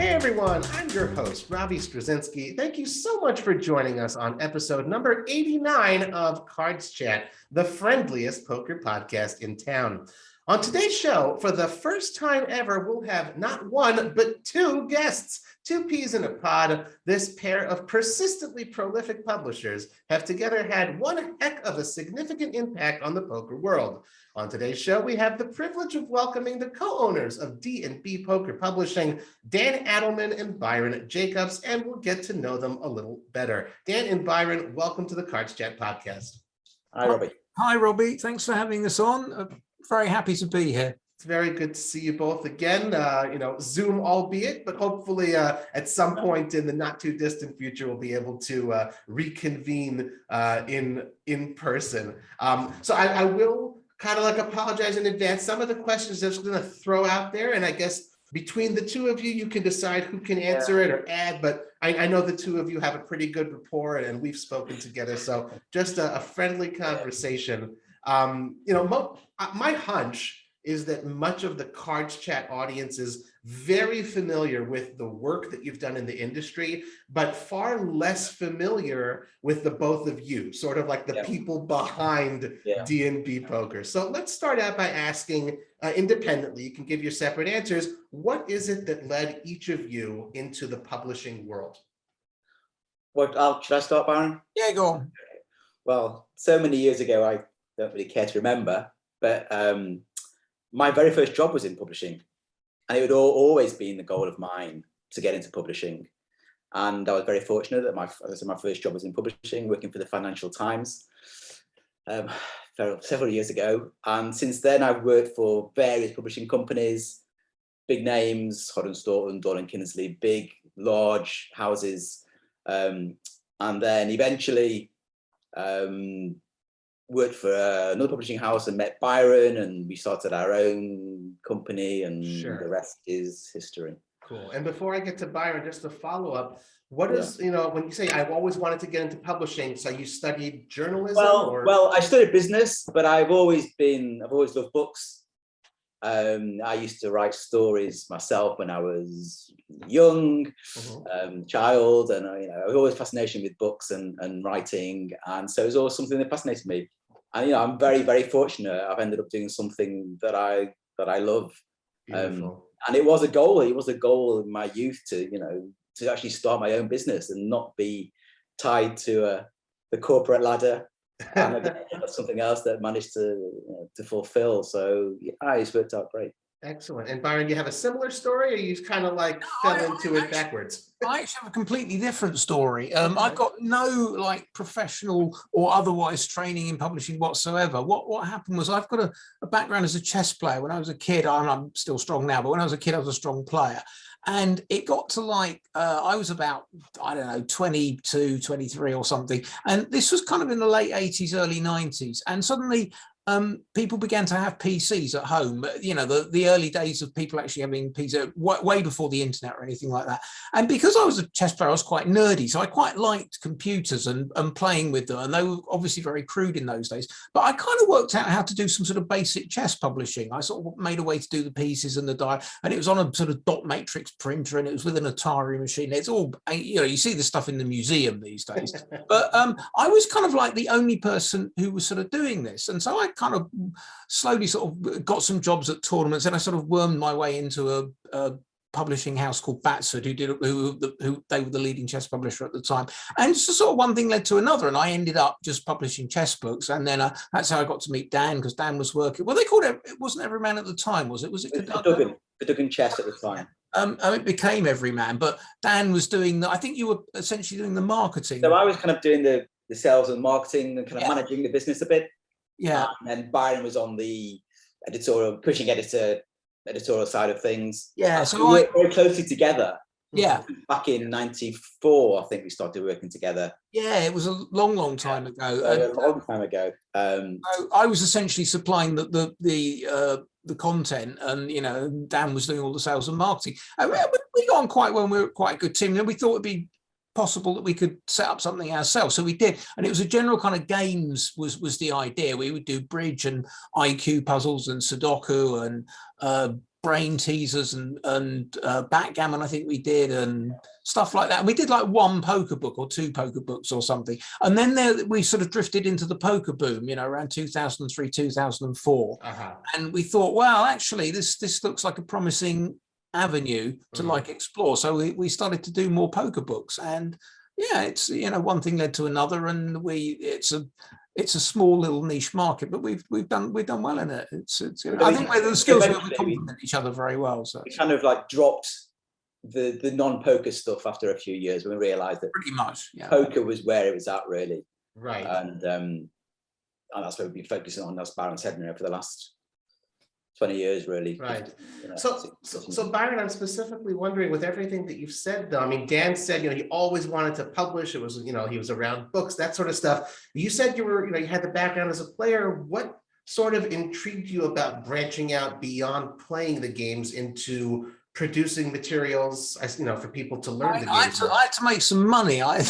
Hey everyone, I'm your host, Robbie Straczynski. Thank you so much for joining us on episode number 89 of CardsChat, the friendliest poker podcast in town. On today's show, for the first time ever, we'll have not one, but two guests. Two peas in a pod. This pair of persistently prolific publishers have together had one heck of a significant impact on the poker world. On today's show, we have the privilege of welcoming the co-owners of D&B Poker Publishing, Dan Addelman and Byron Jacobs, and we'll get to know them a little better. Dan and Byron, welcome to the CardsChat podcast. Hi, Robbie. Hi, Robbie. Thanks for having us on. Very happy to be here. It's very good to see you both again, Zoom albeit, but hopefully at some point in the not too distant future, we'll be able to reconvene in person. So I will kind of apologize in advance. Some of the questions I'm just going to throw out there, and I guess between the two of you, you can decide who can answer it or add, but I know the two of you have a pretty good rapport and we've spoken together. So just a friendly conversation. My hunch is that much of the CardsChat audience is very familiar with the work that you've done in the industry, but far less familiar with the both of you, sort of like the people behind D&B Poker. So let's start out by asking independently, you can give your separate answers, what is it that led each of you into the publishing world? Should I start, Byron? Yeah, go on. Well, so many years ago, I don't really care to remember, but my very first job was in publishing, and it had always been the goal of mine to get into publishing. And I was very fortunate that my first job was in publishing, working for the Financial Times several years ago. And since then, I've worked for various publishing companies, big names, Hodden Stoughton, Doyle and Kinsley, big, large houses. And then eventually, worked for another publishing house and met Byron, and we started our own company, and the rest is history. Cool. And before I get to Byron, just to follow up, what is, when you say I've always wanted to get into publishing, so you studied journalism? Well, I studied business, but I've always loved books. I used to write stories myself when I was young, child, and I was always fascination with books and writing, and so it was always something that fascinated me. And I'm very, very fortunate. I've ended up doing something that I love. And it was a goal. It was a goal in my youth to actually start my own business and not be tied to the corporate ladder. And again, that's something else that I managed to fulfill. So it's worked out great. Excellent. And Byron, you have a similar story, or you kind of fell into it backwards? I actually have a completely different story. I've got no professional or otherwise training in publishing whatsoever. What happened was I've got a background as a chess player. When I was a kid, I'm still strong now, but when I was a kid, I was a strong player. And it got to I was about, 22, 23 or something. And this was kind of in the late 80s, early 90s. And suddenly people began to have PCs at home, the early days of people actually having PCs, way before the internet or anything like that. And because I was a chess player, I was quite nerdy. So I quite liked computers and playing with them. And they were obviously very crude in those days. But I kind of worked out how to do some sort of basic chess publishing. I sort of made a way to do the pieces and the die. And it was on a sort of dot matrix printer, and it was with an Atari machine. It's all, you see the stuff in the museum these days. But I was kind of like the only person who was sort of doing this. And so I kind of slowly sort of got some jobs at tournaments, and I sort of wormed my way into a publishing house called Batsford, who they were the leading chess publisher at the time. And so sort of one thing led to another, and I ended up just publishing chess books. And then that's how I got to meet Dan, because Dan was working. Well, they called it wasn't Everyman at the time, was it? Was it Cadogan Chess at the time? It became Everyman, but Dan was doing I think you were essentially doing the marketing. So I was kind of doing the sales and marketing and kind of managing the business a bit. Yeah. And then Byron was on the editorial side of things. Yeah. So we worked very closely together. Yeah. Back in '94, I think we started working together. Yeah, it was a long time ago. A long time ago. I was essentially supplying the content, and Dan was doing all the sales and marketing. And we got on quite well. We were quite a good team, and we thought it'd be possible that we could set up something ourselves. So we did, and it was a general kind of games was the idea. We would do bridge and IQ puzzles and Sudoku and brain teasers and backgammon, I think we did, and stuff like that. And we did like one poker book or two poker books or something. And then we sort of drifted into the poker boom, you know, around 2003, 2004. And we thought, well, actually, this looks like a promising avenue to like explore. So we started to do more poker books, and yeah, it's, you know, one thing led to another, and it's a small little niche market, but we've done well in it. It's I think the skills we complement each other very well. So we kind of like dropped the non-poker stuff after a few years when we realized that pretty much, yeah, poker was where it was at, really. Right. And that's what we've been focusing on, as Byron said, you know, for the last 20 years, really. Right. You know, So Byron, I'm specifically wondering, with everything that you've said, though, I mean, Dan said, you know, he always wanted to publish. It was, you know, he was around books, that sort of stuff. You said you were, you know, you had the background as a player. What sort of intrigued you about branching out beyond playing the games into producing materials, you know, for people to learn the games? I had to make some money. I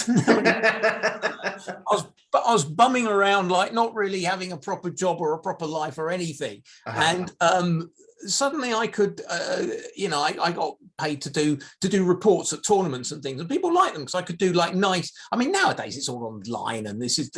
was bumming around, like not really having a proper job or a proper life or anything. And suddenly I could, you know, I got paid to do reports at tournaments and things, and people like them because I could do like nice. I mean, nowadays it's all online, and this is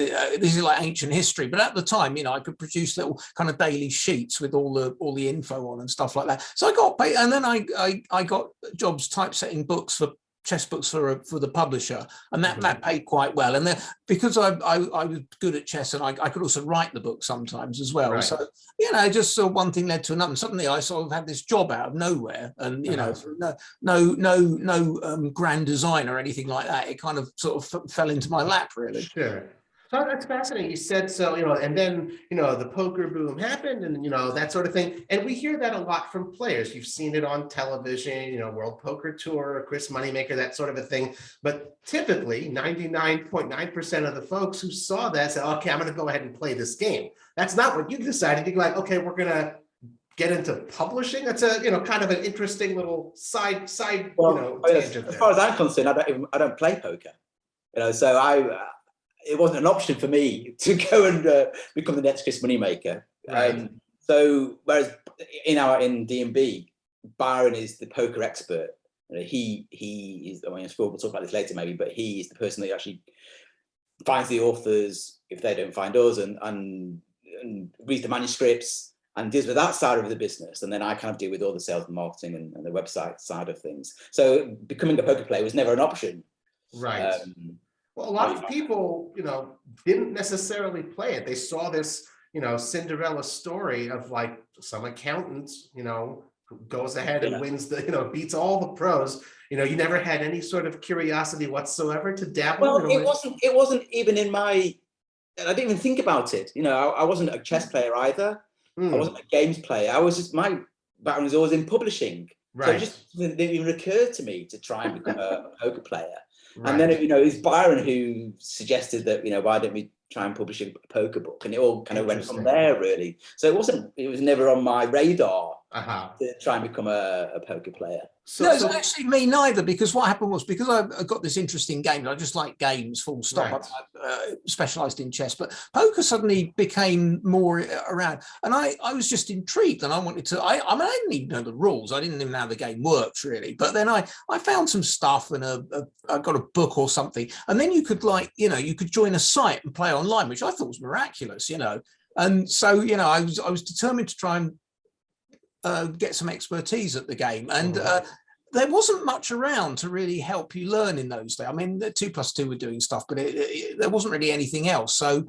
like ancient history. But at the time, you know, I could produce little kind of daily sheets with all the info on and stuff like that. So I got paid, and then I got jobs typesetting books for chess books for the publisher, and that paid quite well. And then because I was good at chess, and I could also write the book sometimes as well. Right. So, you know, just so one thing led to another, and suddenly I sort of had this job out of nowhere, and you know, no grand design or anything like that. It kind of sort of fell into my lap, really. Sure. So that's fascinating. You said so, you know, and then, you know, the poker boom happened, and, you know, that sort of thing. And we hear that a lot from players. You've seen it on television, you know, World Poker Tour, Chris Moneymaker, that sort of a thing. But typically 99.9% of the folks who saw that said, okay, I'm going to go ahead and play this game. That's not what you decided. You're like, okay, we're going to get into publishing. That's a, you know, kind of an interesting little side, well, you know, tangent. As far as I'm concerned, I don't play poker, you know, so it wasn't an option for me to go and become the next Chris Moneymaker. Right. So whereas in D&B, Byron is the poker expert. You know, he is, I mean, we'll talk about this later maybe, but he is the person that actually finds the authors if they don't find us, and reads the manuscripts and deals with that side of the business. And then I kind of deal with all the sales and marketing and the website side of things. So becoming a poker player was never an option. Right. Well, a lot of people, you know, didn't necessarily play it. They saw this, you know, Cinderella story of like some accountant, you know, who goes ahead and wins the, you know, beats all the pros. You know, you never had any sort of curiosity whatsoever to dabble. Well, it wasn't even in my, I didn't even think about it. You know, I wasn't a chess player either. I wasn't a games player. I was just, my background was always in publishing. Right. So it just didn't even occur to me to try and become a poker player. Right. And then, you know, it's Byron who suggested that, you know, why don't we try and publish a poker book? And it all kind of went from there, really. So it was never on my radar to try and become a poker player. No, it's actually me neither, because what happened was, because I got this interest in games, I just like games, full stop. Right. I specialised in chess, but poker suddenly became more around, and I was just intrigued, and I wanted to. I mean, I didn't even know the rules. I didn't even know how the game works really. But then I found some stuff, and I got a book or something, and then you could, like, you know, you could join a site and play online, which I thought was miraculous, you know. And so, you know, I was determined to try and get some expertise at the game, and there wasn't much around to really help you learn in those days. I mean, the 2+2 were doing stuff, but there wasn't really anything else. So,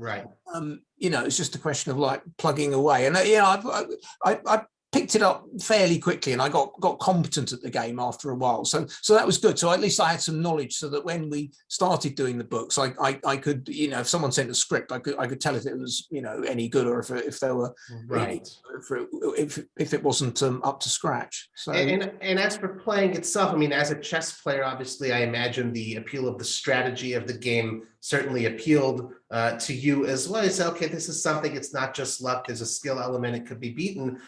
you know, it's just a question of like plugging away. And you know, I picked it up fairly quickly, and I got competent at the game after a while. So that was good. So at least I had some knowledge, so that when we started doing the books, I could, you know, if someone sent a script, I could tell if it was, you know, any good, or if they were if it wasn't up to scratch. So and as for playing itself, I mean, as a chess player, obviously, I imagine the appeal of the strategy of the game certainly appealed to you as well. It's okay, this is something, it's not just luck, there's a skill element, it could be beaten.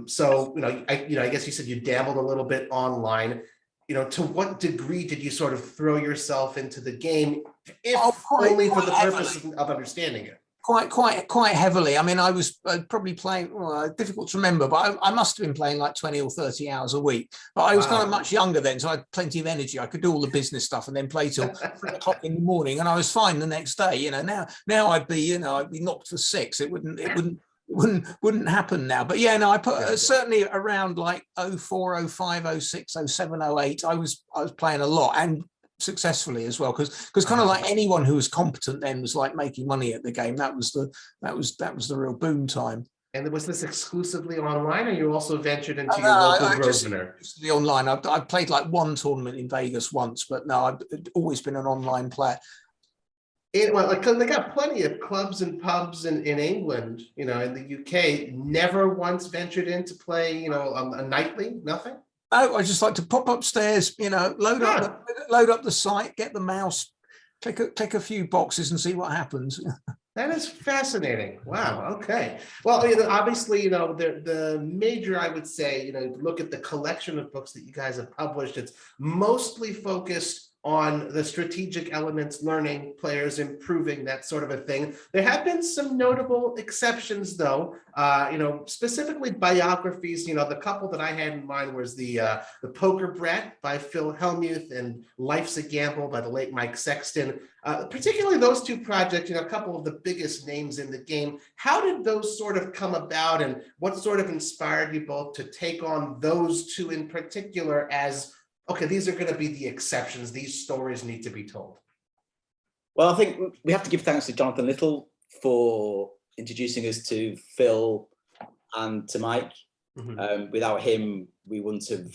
So, you know, I guess you said you dabbled a little bit online. You know, to what degree did you sort of throw yourself into the game, if only for the purpose of understanding it? Quite heavily. I mean, I was probably playing, well, difficult to remember, but I must have been playing like 20 or 30 hours a week. But I was kind of much younger then, so I had plenty of energy. I could do all the business stuff and then play till 3 o'clock in the morning, and I was fine the next day. You know, now I'd be knocked for 6. It wouldn't happen now. But yeah, no, I put certainly around like 04, 05, 06, 07, 08. I was playing a lot, and successfully as well, because kind of like anyone who was competent then was like making money at the game. That was the real boom time. And was this exclusively online, or you also ventured into your local Grosvenor? Just the online. I've played like one tournament in Vegas once, but no, I've always been an online player. Well, because they got plenty of clubs and pubs in England, in the UK. Never once ventured in to play, a nightly, nothing. Oh, I just like to pop upstairs, load up the site, get the mouse, click a few boxes and see what happens. That is fascinating. Wow. Okay. Well, obviously, the major, I would say, look at the collection of books that you guys have published. It's mostly focused on the strategic elements, learning, players improving, that sort of a thing. There have been some notable exceptions, though. Specifically biographies. The couple that I had in mind was the Poker Brat by Phil Hellmuth and Life's a Gamble by the late Mike Sexton. Particularly those two projects, a couple of the biggest names in the game. How did those sort of come about, and what sort of inspired you both to take on those two in particular as, okay, these are going to be the exceptions. These stories need to be told? Well, I think we have to give thanks to Jonathan Little for introducing us to Phil and to Mike. Mm-hmm. Without him, we wouldn't have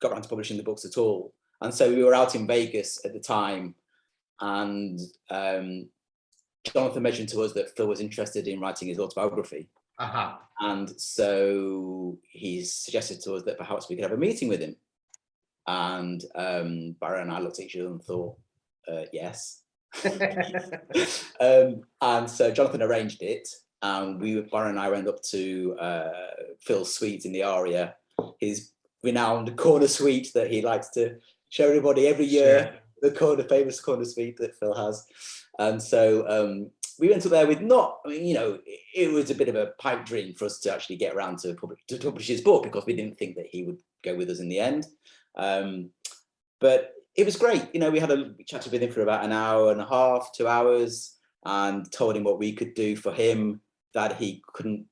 got around to publishing the books at all. And so we were out in Vegas at the time, and Jonathan mentioned to us that Phil was interested in writing his autobiography. Uh-huh. And so he suggested to us that perhaps we could have a meeting with him. And Byron and I looked at each other and thought, yes. And so Jonathan arranged it, and Byron and I went up to Phil's suite in the Aria, his renowned corner suite that he likes to show everybody every year, sure. The famous corner suite that Phil has. And so we went up there with it was a bit of a pipe dream for us to actually get around to publish his book, because we didn't think that he would go with us in the end. But it was great. We chatted with him for about an hour and a half, 2 hours, and told him what we could do for him that he couldn't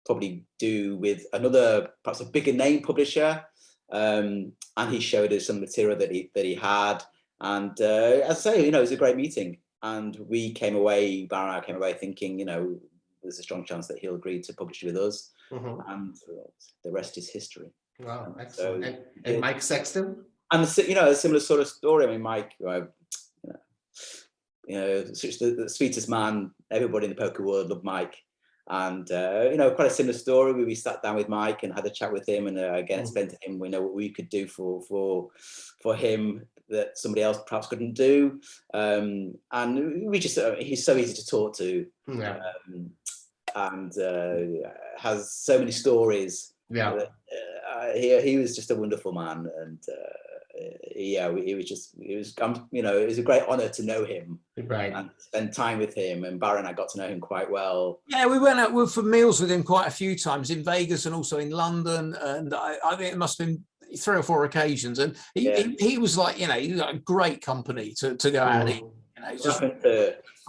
probably do with another, perhaps a bigger name publisher. And he showed us some material that he had. And as I say, it was a great meeting. And we came away, Byron and I came away thinking, there's a strong chance that he'll agree to publish with us. Mm-hmm. And the rest is history. Wow, excellent. And Mike Sexton? And a similar sort of story. I mean, Mike, the sweetest man. Everybody in the poker world loved Mike, and quite a similar story. Where we sat down with Mike and had a chat with him, and again explained to him what we could do for him that somebody else perhaps couldn't do. And we just he's so easy to talk to, and has so many stories. Yeah. He was just a wonderful man, and it was a great honor to know him, right, and spend time with him. And Byron and I got to know him quite well. Yeah, we went out for meals with him quite a few times in Vegas and also in London, and I think it must have been 3 or 4 occasions. And he was like, he was like great company to go out and eat.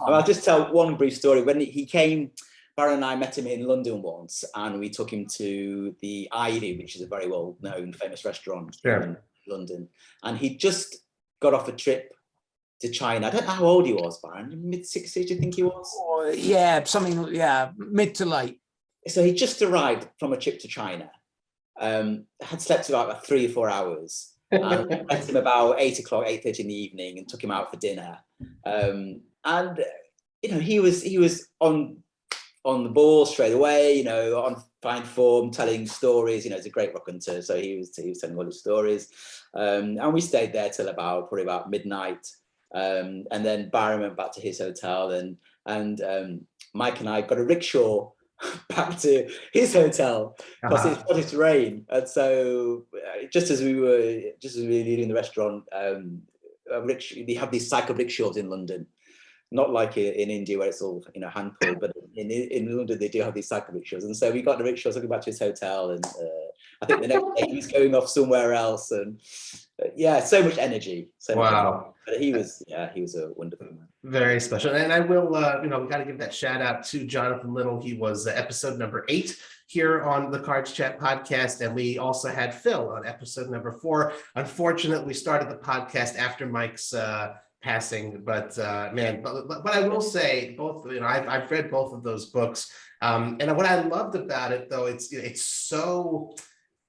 I'll just tell one brief story. When he came, Byron and I met him in London once, and we took him to the Ivy, which is a very well-known, famous restaurant in London. And he just got off a trip to China. I don't know how old he was, Byron. Mid-60s, do you think he was? Mid to late. So he just arrived from a trip to China. Had slept about 3 or 4 hours. And met him about 8 o'clock, 8:30 in the evening, and took him out for dinner. He was on the ball straight away, on fine form, telling stories. He's a great rock hunter, so he was telling all his stories. And we stayed there till probably about midnight. And then Byron went back to his hotel, and Mike and I got a rickshaw back to his hotel because it started to rain. And so just as we were leaving the restaurant, they have these cycle rickshaws in London. not like in India where it's all, you know, hand pulled, but in London they do have these cycle rickshaws. And so we got the rickshaws looking back to his hotel, and I think the next day he was going off somewhere else, and yeah, so much energy. So much energy. But he was a wonderful man. Very special. And I will, we got to give that shout out to Jonathan Little. He was episode number 8 here on the Cards Chat podcast. And we also had Phil on episode number 4. Unfortunately, we started the podcast after Mike's passing, but man, but I will say both, I've read both of those books. And what I loved about it, though, it's so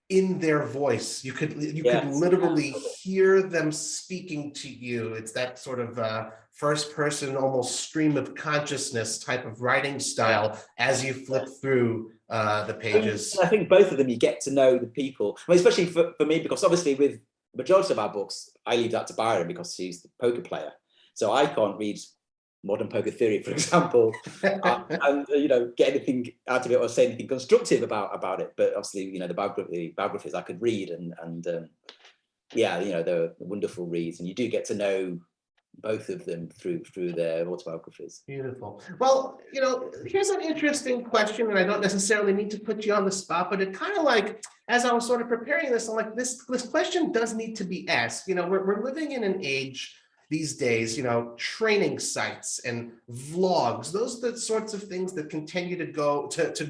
in their voice. You could literally hear them speaking to you. It's that sort of first person, almost stream of consciousness type of writing style as you flip through the pages. I think both of them, you get to know the people. I mean, especially for me, because obviously with the majority of our books, I leave that to Byron because he's the poker player. So I can't read Modern Poker Theory, for example, and get anything out of it or say anything constructive about it. But obviously, the biographies I could read, and they're wonderful reads, and you do get to know both of them through their autobiographies. Beautiful. Well, here's an interesting question, and I don't necessarily need to put you on the spot, but it kind of like, as I was sort of preparing this, I'm like, this question does need to be asked. We're living in an age these days, training sites and vlogs, those are the sorts of things that continue to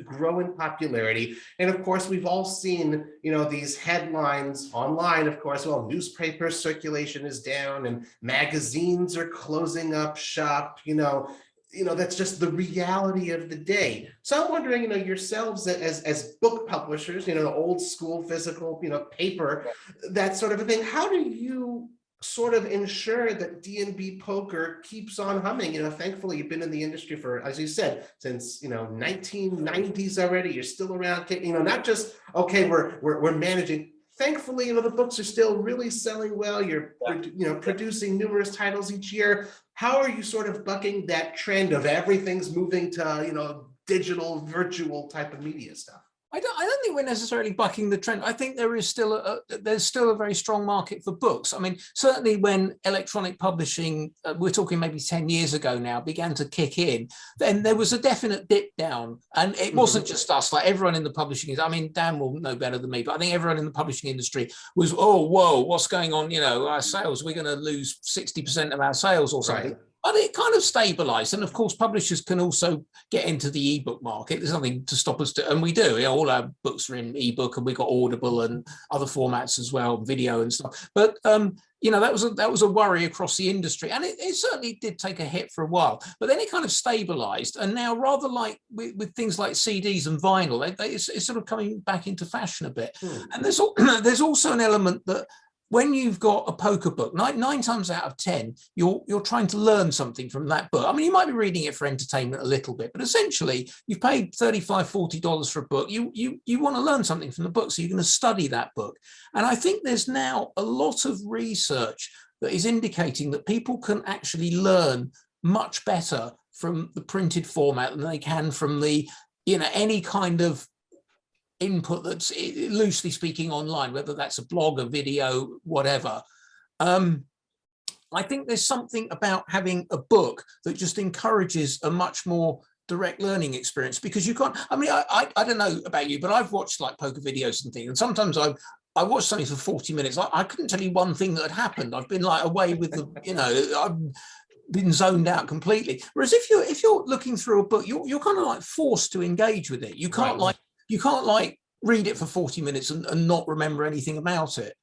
grow in popularity. And of course, we've all seen, these headlines online, of course, well, newspaper circulation is down and magazines are closing up shop, that's just the reality of the day. So I'm wondering, yourselves as book publishers, old school physical, paper, that sort of a thing, how do you sort of ensure that D&B Poker keeps on humming? Thankfully you've been in the industry for, as you said, since 1990s already. You're still around, not just okay, we're managing. Thankfully, the books are still really selling well. You're producing numerous titles each year. How are you sort of bucking that trend of everything's moving to digital, virtual type of media stuff? I don't think we're necessarily bucking the trend. I think there's still a very strong market for books. I mean, certainly when electronic publishing, we're talking maybe 10 years ago now, began to kick in, then there was a definite dip down. And it wasn't just us, like everyone in the publishing, Dan will know better than me, but I think everyone in the publishing industry was, oh, whoa, what's going on? Our sales, we're going to lose 60% of our sales or something. Right. But it kind of stabilized. And of course, publishers can also get into the ebook market. There's nothing to stop us, and we do. All our books are in ebook, and we've got Audible and other formats as well, video and stuff. But, that was a worry across the industry. And it certainly did take a hit for a while. But then it kind of stabilized. And now, rather like with things like CDs and vinyl, it's sort of coming back into fashion a bit. And there's also an element that, when you've got a poker book, 9 times out of 10, you're trying to learn something from that book. I mean, you might be reading it for entertainment a little bit, but essentially you've paid $35, $40 for a book. You want to learn something from the book, so you're going to study that book. And I think there's now a lot of research that is indicating that people can actually learn much better from the printed format than they can from the, any kind of input that's loosely speaking online, whether that's a blog, a video, whatever. I think there's something about having a book that just encourages a much more direct learning experience, because you can't, I don't know about you, but I've watched like poker videos and things, and sometimes I watched something for 40 minutes. I couldn't tell you one thing that had happened. I've been like away with the, I've been zoned out completely. Whereas if you're looking through a book, you're kind of like forced to engage with it. You can't you can't read it for 40 minutes and not remember anything about it.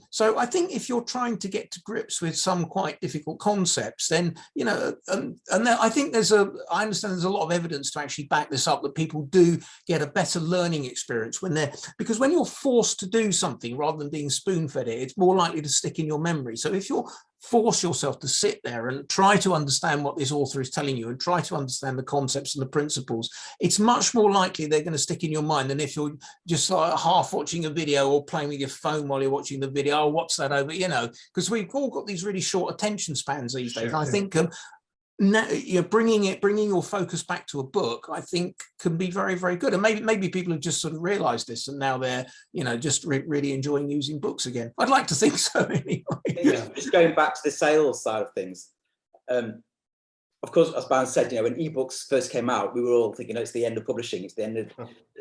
So I think if you're trying to get to grips with some quite difficult concepts, then, I think I understand there's a lot of evidence to actually back this up, that people do get a better learning experience because when you're forced to do something rather than being spoon-fed it's more likely to stick in your memory. So if you're force yourself to sit there and try to understand what this author is telling you and try to understand the concepts and the principles, it's much more likely they're going to stick in your mind than if you're just like half watching a video or playing with your phone while you're watching the video. Oh, what's that over? Because we've all got these really short attention spans these days. Sure. And I think now, bringing your focus back to a book, I think, can be very, very good. And maybe people have just sort of realized this, and now they're, just really enjoying using books again. I'd like to think so anyway. Yeah. Just going back to the sales side of things, of course, as Byron said, when ebooks first came out, we were all thinking, it's the end of publishing. It's the end of,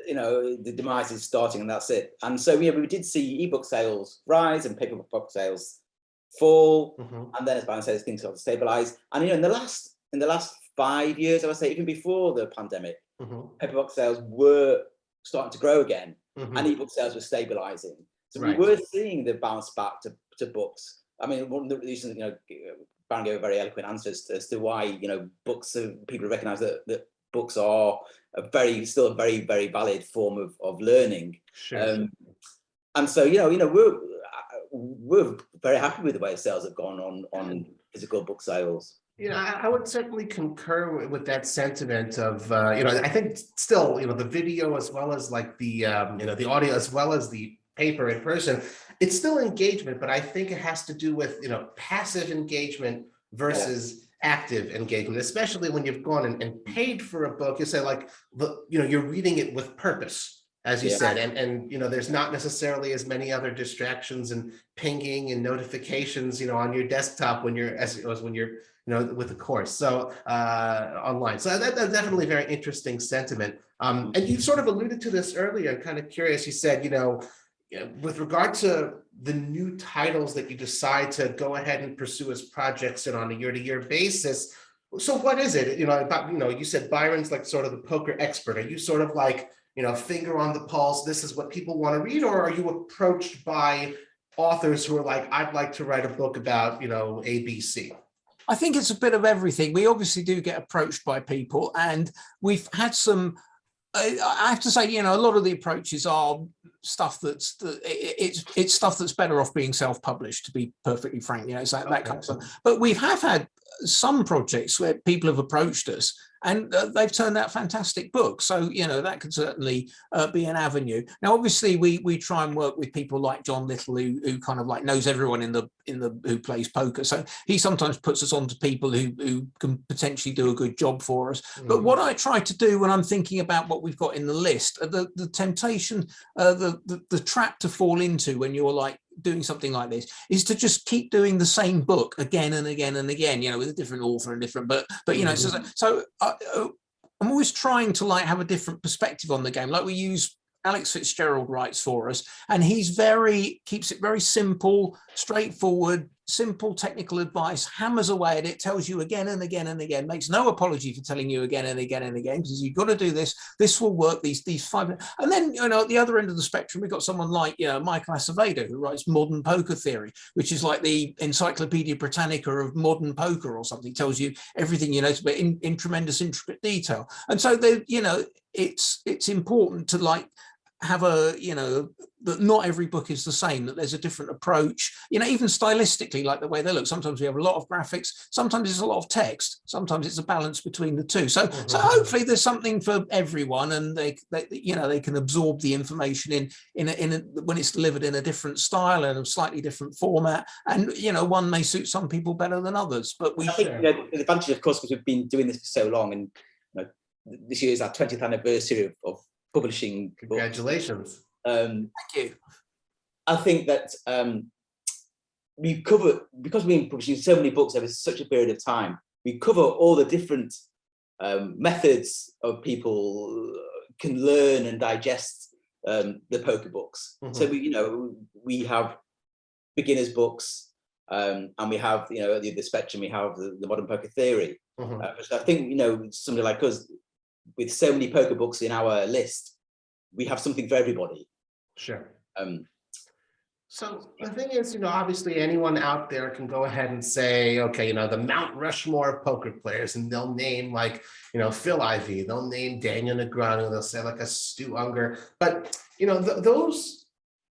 the demise is starting, and that's it. And so, we did see ebook sales rise and paperback sales fall. And then, as Byron says, things started to stabilize. And in the last 5 years, I would say, even before the pandemic, paperback sales were starting to grow again, and ebook sales were stabilizing. So we were seeing the bounce back to books. I mean, one of the reasons, Byron gave a very eloquent answer as to why, books, people recognize that books are still a very, very valid form of learning. Sure. And so, we're very happy with the way sales have gone on physical book sales. I would certainly concur with that sentiment of, I think still, the video as well as like the, the audio as well as the paper in person, it's still engagement, but I think it has to do with, passive engagement versus active engagement, especially when you've gone and paid for a book. You say like, you're reading it with purpose, as you said, and there's not necessarily as many other distractions and pinging and notifications, on your desktop when you're when you're with the course. So online. So that's definitely a very interesting sentiment. And you sort of alluded to this earlier. I'm kind of curious. You said, with regard to the new titles that you decide to go ahead and pursue as projects and on a year-to-year basis. So what is it? You said Byron's like sort of the poker expert. Are you sort of like, finger on the pulse, this is what people want to read? Or are you approached by authors who are like, I'd like to write a book about, ABC? I think it's a bit of everything. We obviously do get approached by people, and we've had some, I have to say, a lot of the approaches are stuff it's stuff that's better off being self-published, to be perfectly frank. It's like that kind of stuff. But we have had some projects where people have approached us and they've turned out fantastic books. So, that could certainly be an avenue. Now, obviously, we try and work with people like John Little, who kind of like knows everyone who plays poker. So he sometimes puts us on to people who can potentially do a good job for us. But what I try to do when I'm thinking about what we've got in the list, the temptation, the trap to fall into when you're like doing something like this is to just keep doing the same book again and again and again, with a different author and different, but so I'm always trying to like have a different perspective on the game. Like we use Alex Fitzgerald writes for us, and he's keeps it very simple, straightforward, simple technical advice, hammers away at it, tells you again and again and again, makes no apology for telling you again and again and again, because you've got to do this will work, these 5. And then, at the other end of the spectrum, we've got someone like, Michael Acevedo, who writes Modern Poker Theory, which is like the Encyclopedia Britannica of modern poker or something. It tells you everything you know, but in tremendous intricate detail. And so, it's important to like have that not every book is the same, that there's a different approach, even stylistically, like the way they look. Sometimes we have a lot of graphics, sometimes it's a lot of text, sometimes it's a balance between the two. So hopefully there's something for everyone, and they can absorb the information when it's delivered in a different style and a slightly different format. And one may suit some people better than others. But I think the advantage, of course, because we've been doing this for so long, and this year is our 20th anniversary of publishing. Congratulations. Thank you. I think that we cover, because we've been publishing so many books over such a period of time, we cover all the different methods of people can learn and digest the poker books. So we have beginners books, and we have the spectrum. We have the Modern Poker Theory. So I think somebody like us, with so many poker books in our list, we have something for everybody. Sure. So the thing is, obviously anyone out there can go ahead and say, okay, the Mount Rushmore of poker players, and they'll name like, Phil Ivey, they'll name Daniel Negreanu, they'll say like a Stu Unger, but those,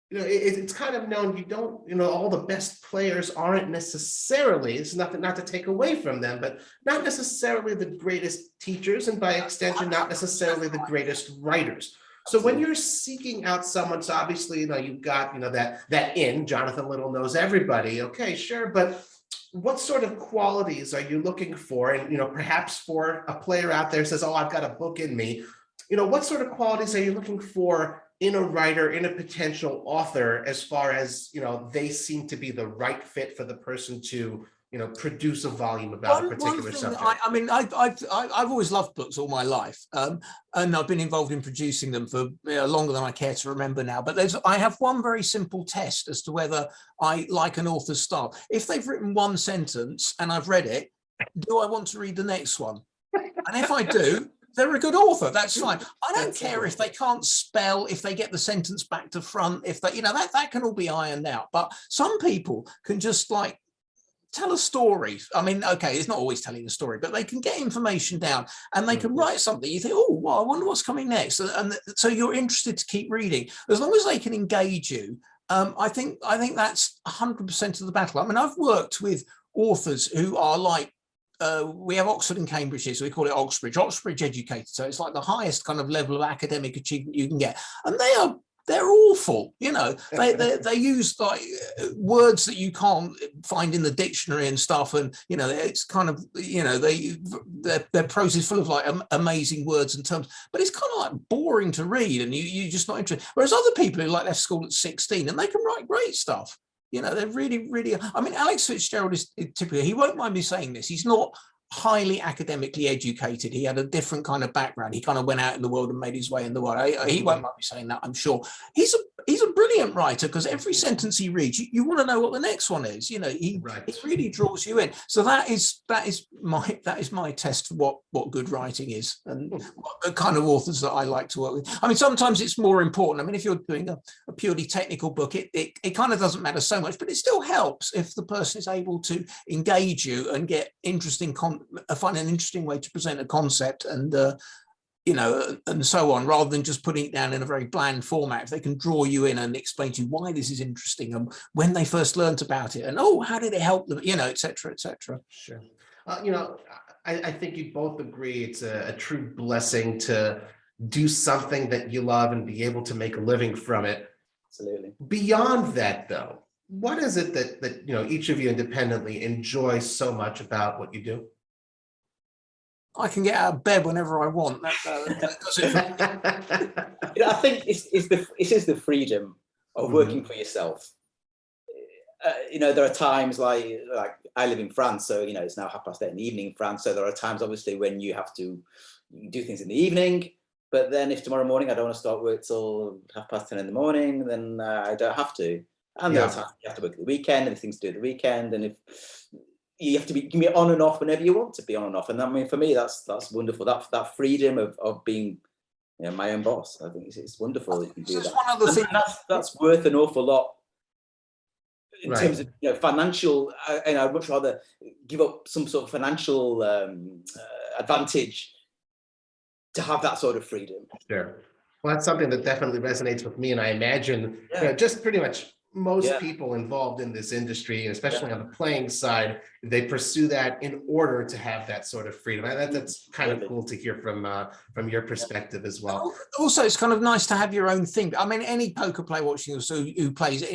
it's kind of known, you don't, all the best players aren't necessarily, it's not to take away from them, but not necessarily the greatest teachers, and by extension, not necessarily the greatest writers. So when you're seeking out someone, so obviously, you've got, that Jonathan Little knows everybody. Okay, sure. But what sort of qualities are you looking for? And, perhaps for a player out there says, oh, I've got a book in me. What sort of qualities are you looking for in a writer, in a potential author, as far as, they seem to be the right fit for the person to produce a volume about a One particular thing, subject? I mean, I've always loved books all my life, and I've been involved in producing them for longer than I care to remember now. But I have one very simple test as to whether I like an author's style. If they've written one sentence and I've read it, do I want to read the next one? And if I do, they're a good author. That's fine. I don't care if they can't spell, if they get the sentence back to front, if they, that can all be ironed out. But some people can just like tell a story. I mean, okay, it's not always telling a story, but they can get information down and they can write something. You think, oh, well, I wonder what's coming next. And so you're interested to keep reading. As long as they can engage you, I think that's 100% of the battle. I mean, I've worked with authors who are like, we have Oxford and Cambridge here, so we call it Oxbridge educated. So it's like the highest kind of level of academic achievement you can get. And they're awful, they use like words that you can't find in the dictionary and stuff. And, it's kind of, their prose is full of like amazing words and terms, but it's kind of like boring to read and you're just not interested. Whereas other people who like left school at 16 and they can write great stuff. They're really, really, I mean, Alex Fitzgerald is typically, he won't mind me saying this, he's not highly academically educated. He had a different kind of background. He kind of went out in the world and made his way in the world. He won't mind me saying that, I'm sure. He's a brilliant writer because every sentence he reads, you want to know what the next one is. He really draws you in. So that is my test for what good writing is and what the kind of authors that I like to work with. I mean, sometimes it's more important. I mean, if you're doing a purely technical book, it kind of doesn't matter so much, but it still helps if the person is able to engage you and get interesting find an interesting way to present a concept and and so on, rather than just putting it down in a very bland format. If they can draw you in and explain to you why this is interesting and when they first learnt about it and how did it help them, et cetera, et cetera. Sure. I think you both agree it's a true blessing to do something that you love and be able to make a living from it. Absolutely. Beyond that, though, what is it that each of you independently enjoy so much about what you do? I can get out of bed whenever I want. That does it for me. I think it is the freedom of working for yourself. There are times like I live in France, so it's now 8:30 in the evening in France. So there are times, obviously, when you have to do things in the evening. But then, if tomorrow morning I don't want to start work till 10:30 in the morning, then I don't have to. And there are times you have to work at the weekend and things to do at the weekend, and if you have to be on and off whenever you want to be on and off. And I mean, for me, that's wonderful. That freedom of being my own boss. I think it's wonderful that you can do that. One other thing that's worth an awful lot in terms of financial. I'd much rather give up some sort of financial advantage to have that sort of freedom. Sure. Well, that's something that definitely resonates with me, and I imagine just pretty much most people involved in this industry, especially on the playing side, they pursue that in order to have that sort of freedom. That's kind of cool to hear from your perspective as well. Also, it's kind of nice to have your own thing. I mean, any poker player watching us who plays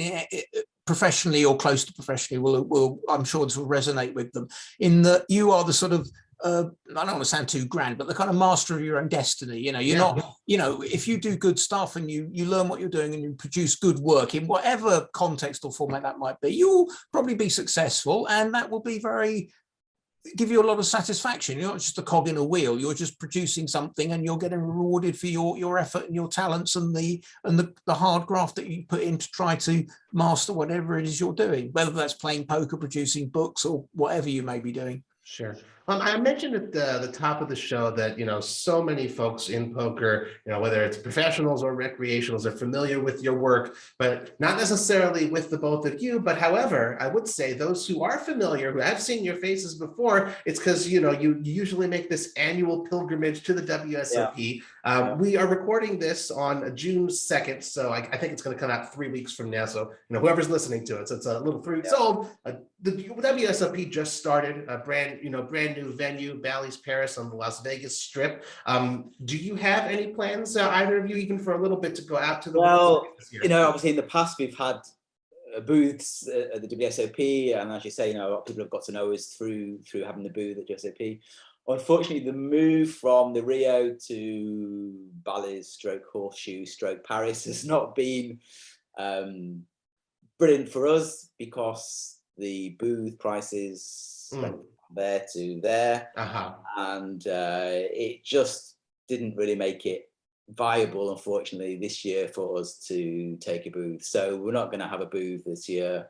professionally or close to professionally will I'm sure this will resonate with them, in that you are the sort of I don't want to sound too grand, but the kind of master of your own destiny. You're not, if you do good stuff and you learn what you're doing and you produce good work in whatever context or format that might be, you'll probably be successful, and that will be give you a lot of satisfaction. You're not just a cog in a wheel, you're just producing something and you're getting rewarded for your effort and your talents and the hard graft that you put in to try to master whatever it is you're doing, whether that's playing poker, producing books, or whatever you may be doing. Sure. I mentioned at the top of the show that, so many folks in poker, whether it's professionals or recreationals, are familiar with your work, but not necessarily with the both of you. But however, I would say those who are familiar, who have seen your faces before, it's because, you usually make this annual pilgrimage to the WSOP. We are recording this on June 2nd. So I think it's going to come out 3 weeks from now. So, whoever's listening to it, so it's a little 3 weeks old. The WSOP just started a brand new venue, Bally's Paris on the Las Vegas Strip. Do you have any plans, either of you, even for a little bit, to go out to the? Well, obviously in the past we've had booths at the WSOP, and as you say, people have got to know us through having the booth at WSOP. Unfortunately, the move from the Rio to Bally's / Horseshoe / Paris has not been brilliant for us, because the booth prices went from there to there, and it just didn't really make it viable, unfortunately, this year for us to take a booth. So we're not going to have a booth this year.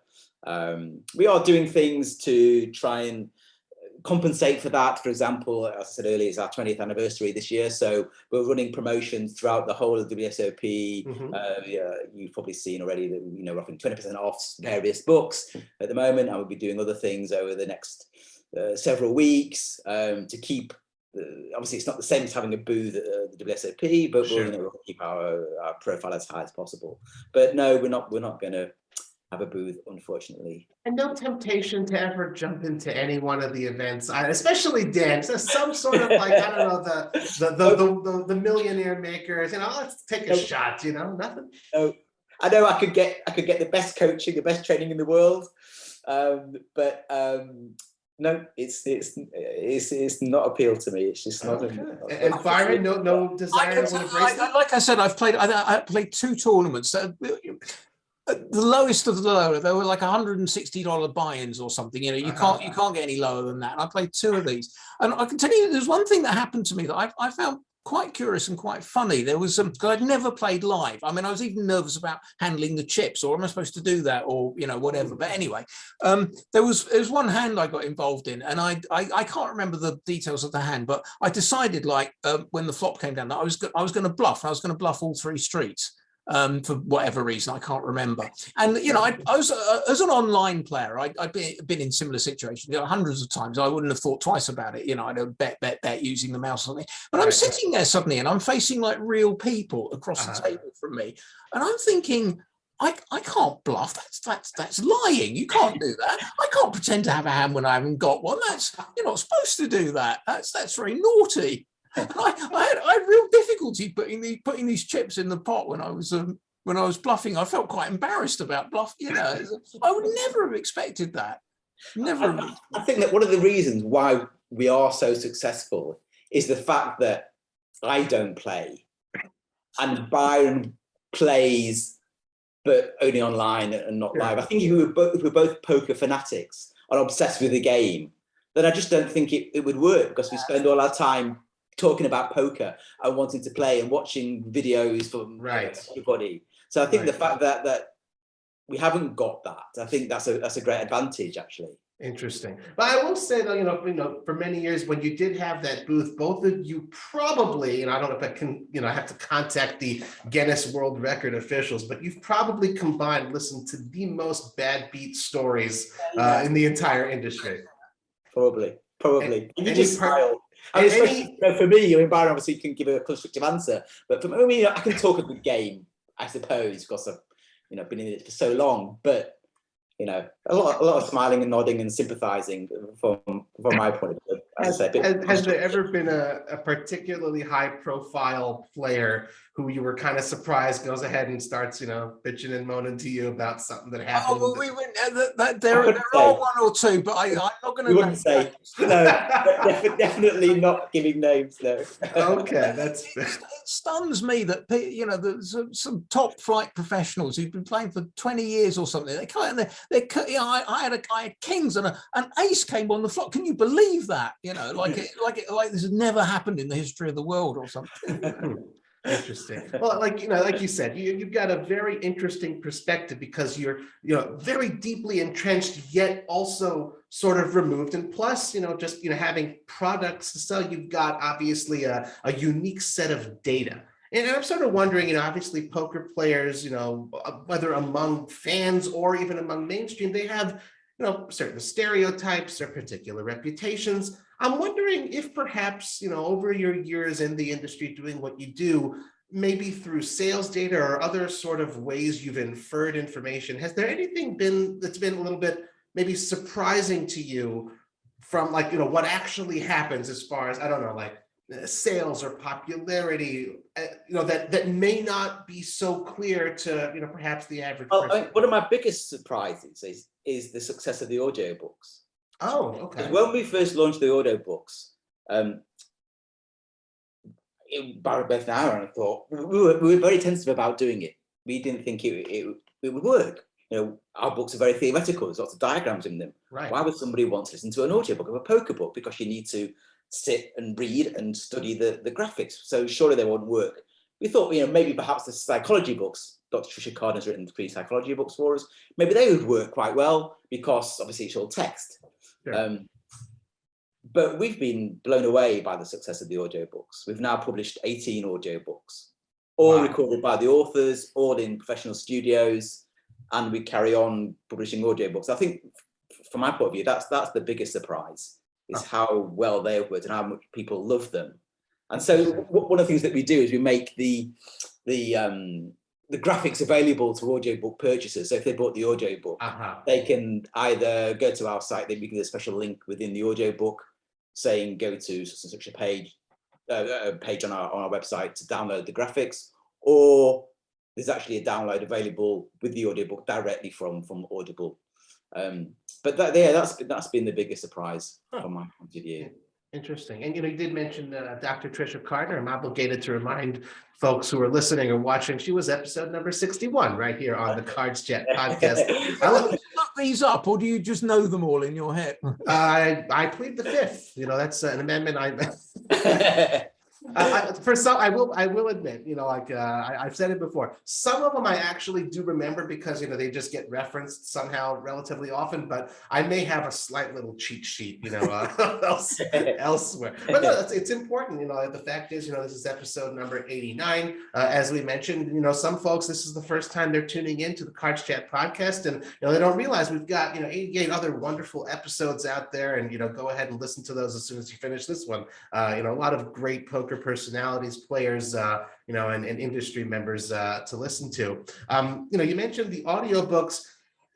We are doing things to try and compensate for that. For example, as I said earlier, it's our 20th anniversary this year, so we're running promotions throughout the whole of the WSOP. You've probably seen already that we're offering 20% off various books at the moment, and we'll be doing other things over the next several weeks to keep. Obviously, it's not the same as having a booth at the WSOP, but we'll keep our profile as high as possible. But no, we're not going to have a booth, unfortunately. And no temptation to ever jump into any one of the events, especially Dan. So some sort of like, I don't know, the millionaire makers. Let's take a shot. Nothing. No, I know I could get the best coaching, the best training in the world, but. No, it's not appeal to me. It's just not. And Byron, no desire to embrace it? Like I said, I played 2 tournaments. The lowest of the low, they were like $160 buy-ins or something. You can't get any lower than that. And I played 2 of these, and I can tell you, there's one thing that happened to me that I found quite curious and quite funny. There was because I'd never played live. I mean, I was even nervous about handling the chips, or am I supposed to do that, or whatever. But anyway, there was one hand I got involved in, and I can't remember the details of the hand, but I decided when the flop came down that I was going to bluff. I was going to bluff all 3 streets. For whatever reason, I can't remember. And I was as an online player, I'd been in similar situations hundreds of times. I wouldn't have thought twice about it. I'd have bet using the mouse or something. But I'm sitting there suddenly, and I'm facing like real people across the table from me, and I'm thinking, I can't bluff. That's lying. You can't do that. I can't pretend to have a hand when I haven't got one. You're not supposed to do that. That's very naughty. I had real difficulty putting these chips in the pot when I was bluffing. I felt quite embarrassed about bluff. I would never have expected that. Never. I think that one of the reasons why we are so successful is the fact that I don't play, and Byron plays, but only online and not live. I think if we're both poker fanatics and obsessed with the game, then I just don't think it would work, because we spend all our time talking about poker and wanting to play and watching videos from everybody. So I think the fact that we haven't got that, I think that's a great advantage, actually. Interesting. But I will say though, for many years when you did have that booth, both of you probably, and I don't know if I can, I have to contact the Guinness World Record officials, but you've probably combined, listened to the most bad beat stories in the entire industry. Probably. And you just smile. For me, Byron obviously can give a constructive answer, but for me, I can talk of the game, I suppose, because I've been in it for so long. But a lot of smiling and nodding and sympathising from my point of view. Has there ever been a particularly high-profile player who you were kind of surprised goes ahead and starts, bitching and moaning to you about something that happened? Oh, well, there are 1 or 2, but I'm not going to. We wouldn't say no. Definitely not giving names. No. Okay, that's. It stuns me that there's some top flight professionals who've been playing for 20 years or something. They come out and I had kings and an ace came on the flop. Can you believe that? Like this has never happened in the history of the world or something. Interesting. Well, like you said, you've got a very interesting perspective because you're very deeply entrenched, yet also sort of removed. And plus, just having products to sell, you've got obviously a unique set of data. And I'm sort of wondering, obviously poker players, whether among fans or even among mainstream, they have certain stereotypes or particular reputations. I'm wondering if perhaps, over your years in the industry doing what you do, maybe through sales data or other sort of ways you've inferred information, has there anything that's been a little bit maybe surprising to you from what actually happens as far as, I don't know, sales or popularity, that may not be so clear to, perhaps the average person? One of my biggest surprises is the success of the audiobooks. Oh, okay. When we first launched the audiobooks, about an hour, and I thought we were very tentative about doing it. We didn't think it would work. our books are very theoretical. There's lots of diagrams in them. Right. Why would somebody want to listen to an audiobook of a poker book? Because you need to sit and read and study the graphics. So surely they won't work. We thought, maybe perhaps the psychology books, Dr. Tricia Cardin's written 3 psychology books for us, maybe they would work quite well because obviously it's all text. Sure. But we've been blown away by the success of the audiobooks. We've now published 18 audiobooks, all recorded by the authors, all in professional studios, and we carry on publishing audiobooks. I think from my point of view, that's the biggest surprise, is how well they've worked and how much people love them. And so one of the things that we do is we make the graphics available to audiobook purchasers. So if they bought the audiobook, they can either go to our site, then we give a special link within the audiobook saying go to such a page on our website to download the graphics, or there's actually a download available with the audiobook directly from Audible. But that's been the biggest surprise from my point of view. Interesting. And you did mention Dr. Tricia Cardin. I'm obligated to remind folks who are listening or watching, she was episode number 61 right here on the CardsChat podcast. Look these up, or do you just know them all in your head? I plead the fifth. That's an amendment for some, I will admit, I've said it before. Some of them I actually do remember because they just get referenced somehow relatively often. But I may have a slight little cheat sheet, elsewhere. But no, it's important. The fact is, this is episode number 89. As we mentioned, some folks, this is the first time they're tuning into the CardsChat podcast, and they don't realize we've got 88 other wonderful episodes out there. And go ahead and listen to those as soon as you finish this one. A lot of great poker personalities, players, and industry members to listen to. You mentioned the audiobooks.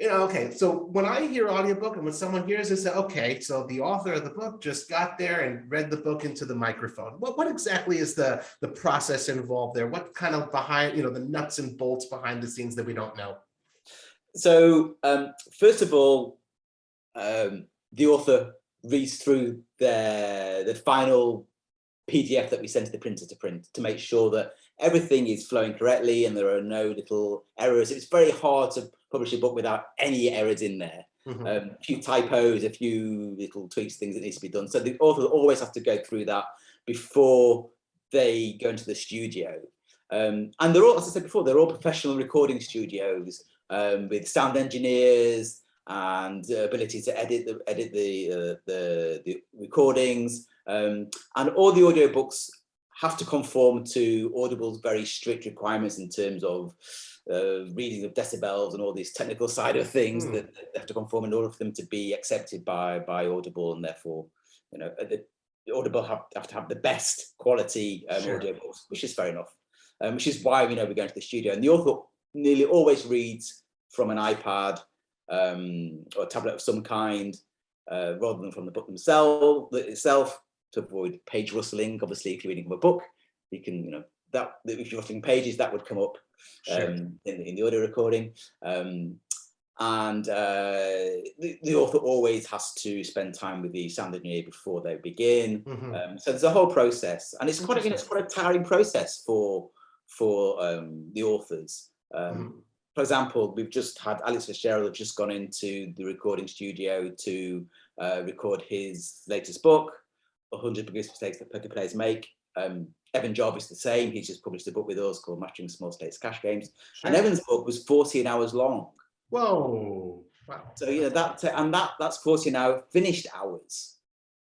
Okay, so when I hear audiobook and when someone hears this, okay, so the author of the book just got there and read the book into the microphone. What exactly is the process involved there? What kind of behind, the nuts and bolts behind the scenes that we don't know? So first of all, the author reads through the final PDF that we send to the printer to print to make sure that everything is flowing correctly and there are no little errors. It's very hard to publish a book without any errors in there. A few typos, a few little tweaks, things that needs to be done. So the author always has to go through that before they go into the studio. And they're all, as I said before, they're all professional recording studios with sound engineers and ability to edit the recordings. And all the audiobooks have to conform to Audible's very strict requirements in terms of reading of decibels and all these technical side of things that they have to conform in order for them to be accepted by Audible, and therefore, the Audible have to have the best quality audiobooks, which is fair enough. Which is why we go into the studio, and the author nearly always reads from an iPad or a tablet of some kind, rather than from the book itself, to avoid page rustling. Obviously, if you're reading from a book, you can, that if you're rustling pages, that would come up in the audio recording. And the author always has to spend time with the sound engineer before they begin. So there's a whole process, and it's quite a tiring process for the authors. For example, we've just had Alex Fitzgerald have just gone into the recording studio to record his latest book, 100 Biggest Mistakes That Poker Players Make. Evan Jarvis the same. He's just published a book with us called Mastering Small Stakes Cash Games. And Evan's book was 14 hours long. Whoa! Wow. So that's 14 hour finished hours.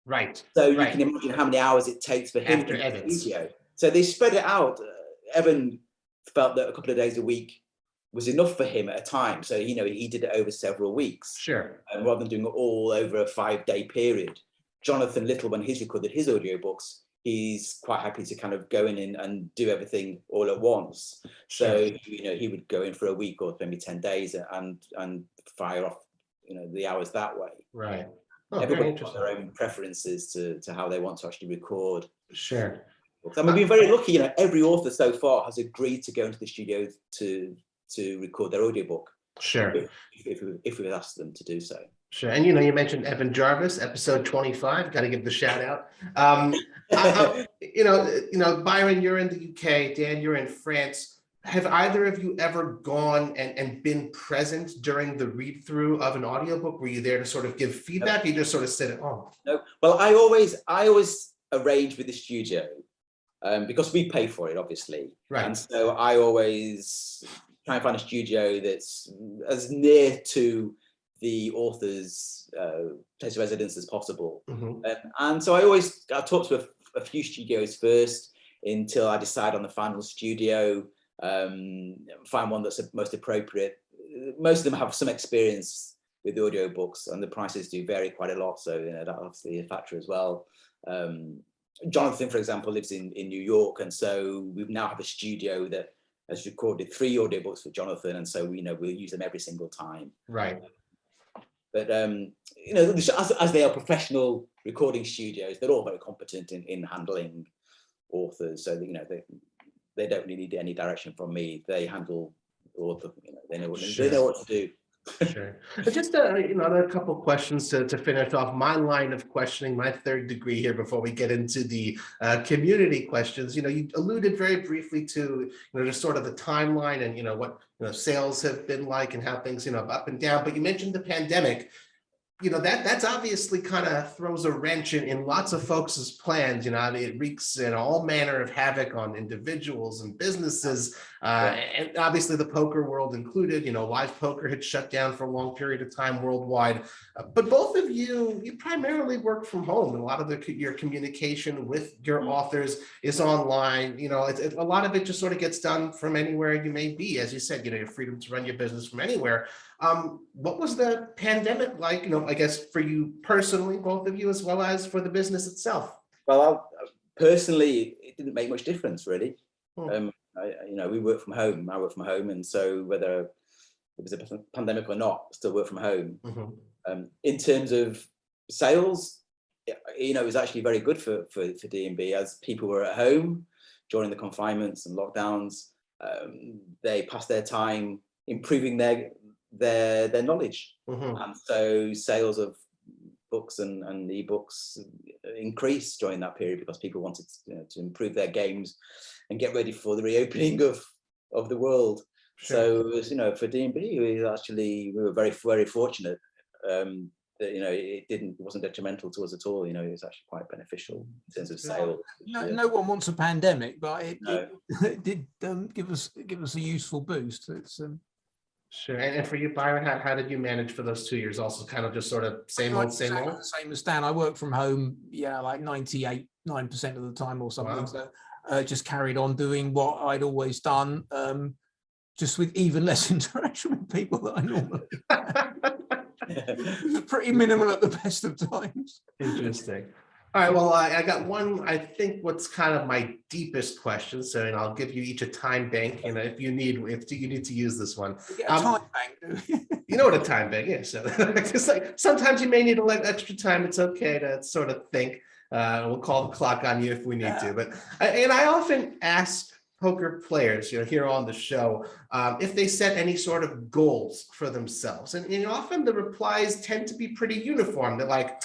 Right. So you can imagine how many hours it takes for him to edit the video. So they spread it out. Evan felt that a couple of days a week was enough for him at a time. So he did it over several weeks. Sure. Rather than doing it all over a 5-day period. Jonathan Little, when he's recorded his audiobooks, he's quite happy to kind of go in and do everything all at once. So he would go in for a week or maybe 10 days and fire off the hours that way. Right. Everybody's got their own preferences to how they want to actually record. Sure. So we've been very lucky. Every author so far has agreed to go into the studio to record their audiobook. Sure. If we asked them to do so. Sure. And you mentioned Evan Jarvis, episode 25. Got to give the shout out. Byron, you're in the UK. Dan, you're in France. have either of you ever gone and been present during the read through of an audiobook? Were you there to sort of give feedback? Or you just sort of sit at home? No. Well, I always arrange with the studio because we pay for it, obviously. Right. And so I always try and find a studio that's as near to the author's place of residence as possible. And so I talked to a few studios first until I decide on the final studio, find one that's most appropriate. Most of them have some experience with audiobooks, and the prices do vary quite a lot, so that's obviously a factor as well. Jonathan, for example, lives in New York, and so we now have a studio that has recorded 3 audiobooks for Jonathan, and so we'll use them every single time. Right. But as they are professional recording studios, they're all very competent in handling authors, so they don't really need any direction from me. They handle author, they know what to do. Sure. But just another couple questions to finish off my line of questioning, my 3rd degree here, before we get into the community questions. You alluded very briefly to just sort of the timeline and what sales have been like and how things up and down. But you mentioned the pandemic. That's obviously kind of throws a wrench in lots of folks' plans. It wreaks all manner of havoc on individuals and businesses, and obviously the poker world included. Live poker had shut down for a long period of time worldwide. But both of you primarily work from home, and a lot of your communication with your authors is online. A lot of it just sort of gets done from anywhere you may be. As you said, your freedom to run your business from anywhere. What was the pandemic like, I guess for you personally, both of you, as well as for the business itself? Well, personally, it didn't make much difference, really. We work from home. I work from home, and so whether it was a pandemic or not, still work from home. In terms of sales, it was actually very good for D&B, as people were at home during the confinements and lockdowns. They passed their time improving their knowledge, and so sales of books and ebooks increased during that period because people wanted to improve their games and get ready for the reopening of the world. Sure. So for D&B, we were very, very fortunate that it wasn't detrimental to us at all. It was actually quite beneficial in terms of sales. No one wants a pandemic, but it did give us a useful boost. It's Sure. And for you, Byron, how did you manage for those 2 years? Also kind of just sort of same old? Same as Dan. I work from home, like 98.9% of the time or something. Wow. So just carried on doing what I'd always done, just with even less interaction with people that I normally It was pretty minimal at the best of times. Interesting. All right, well, I got one, I think what's kind of my deepest question. So, and I'll give you each a time bank, and if you need to use this one. Time bank. You know what a time bank is. So it's like sometimes you may need a little extra time. It's okay to sort of think. We'll call the clock on you if we need to. But and I often ask poker players, here on the show, if they set any sort of goals for themselves, and often the replies tend to be pretty uniform. They're like,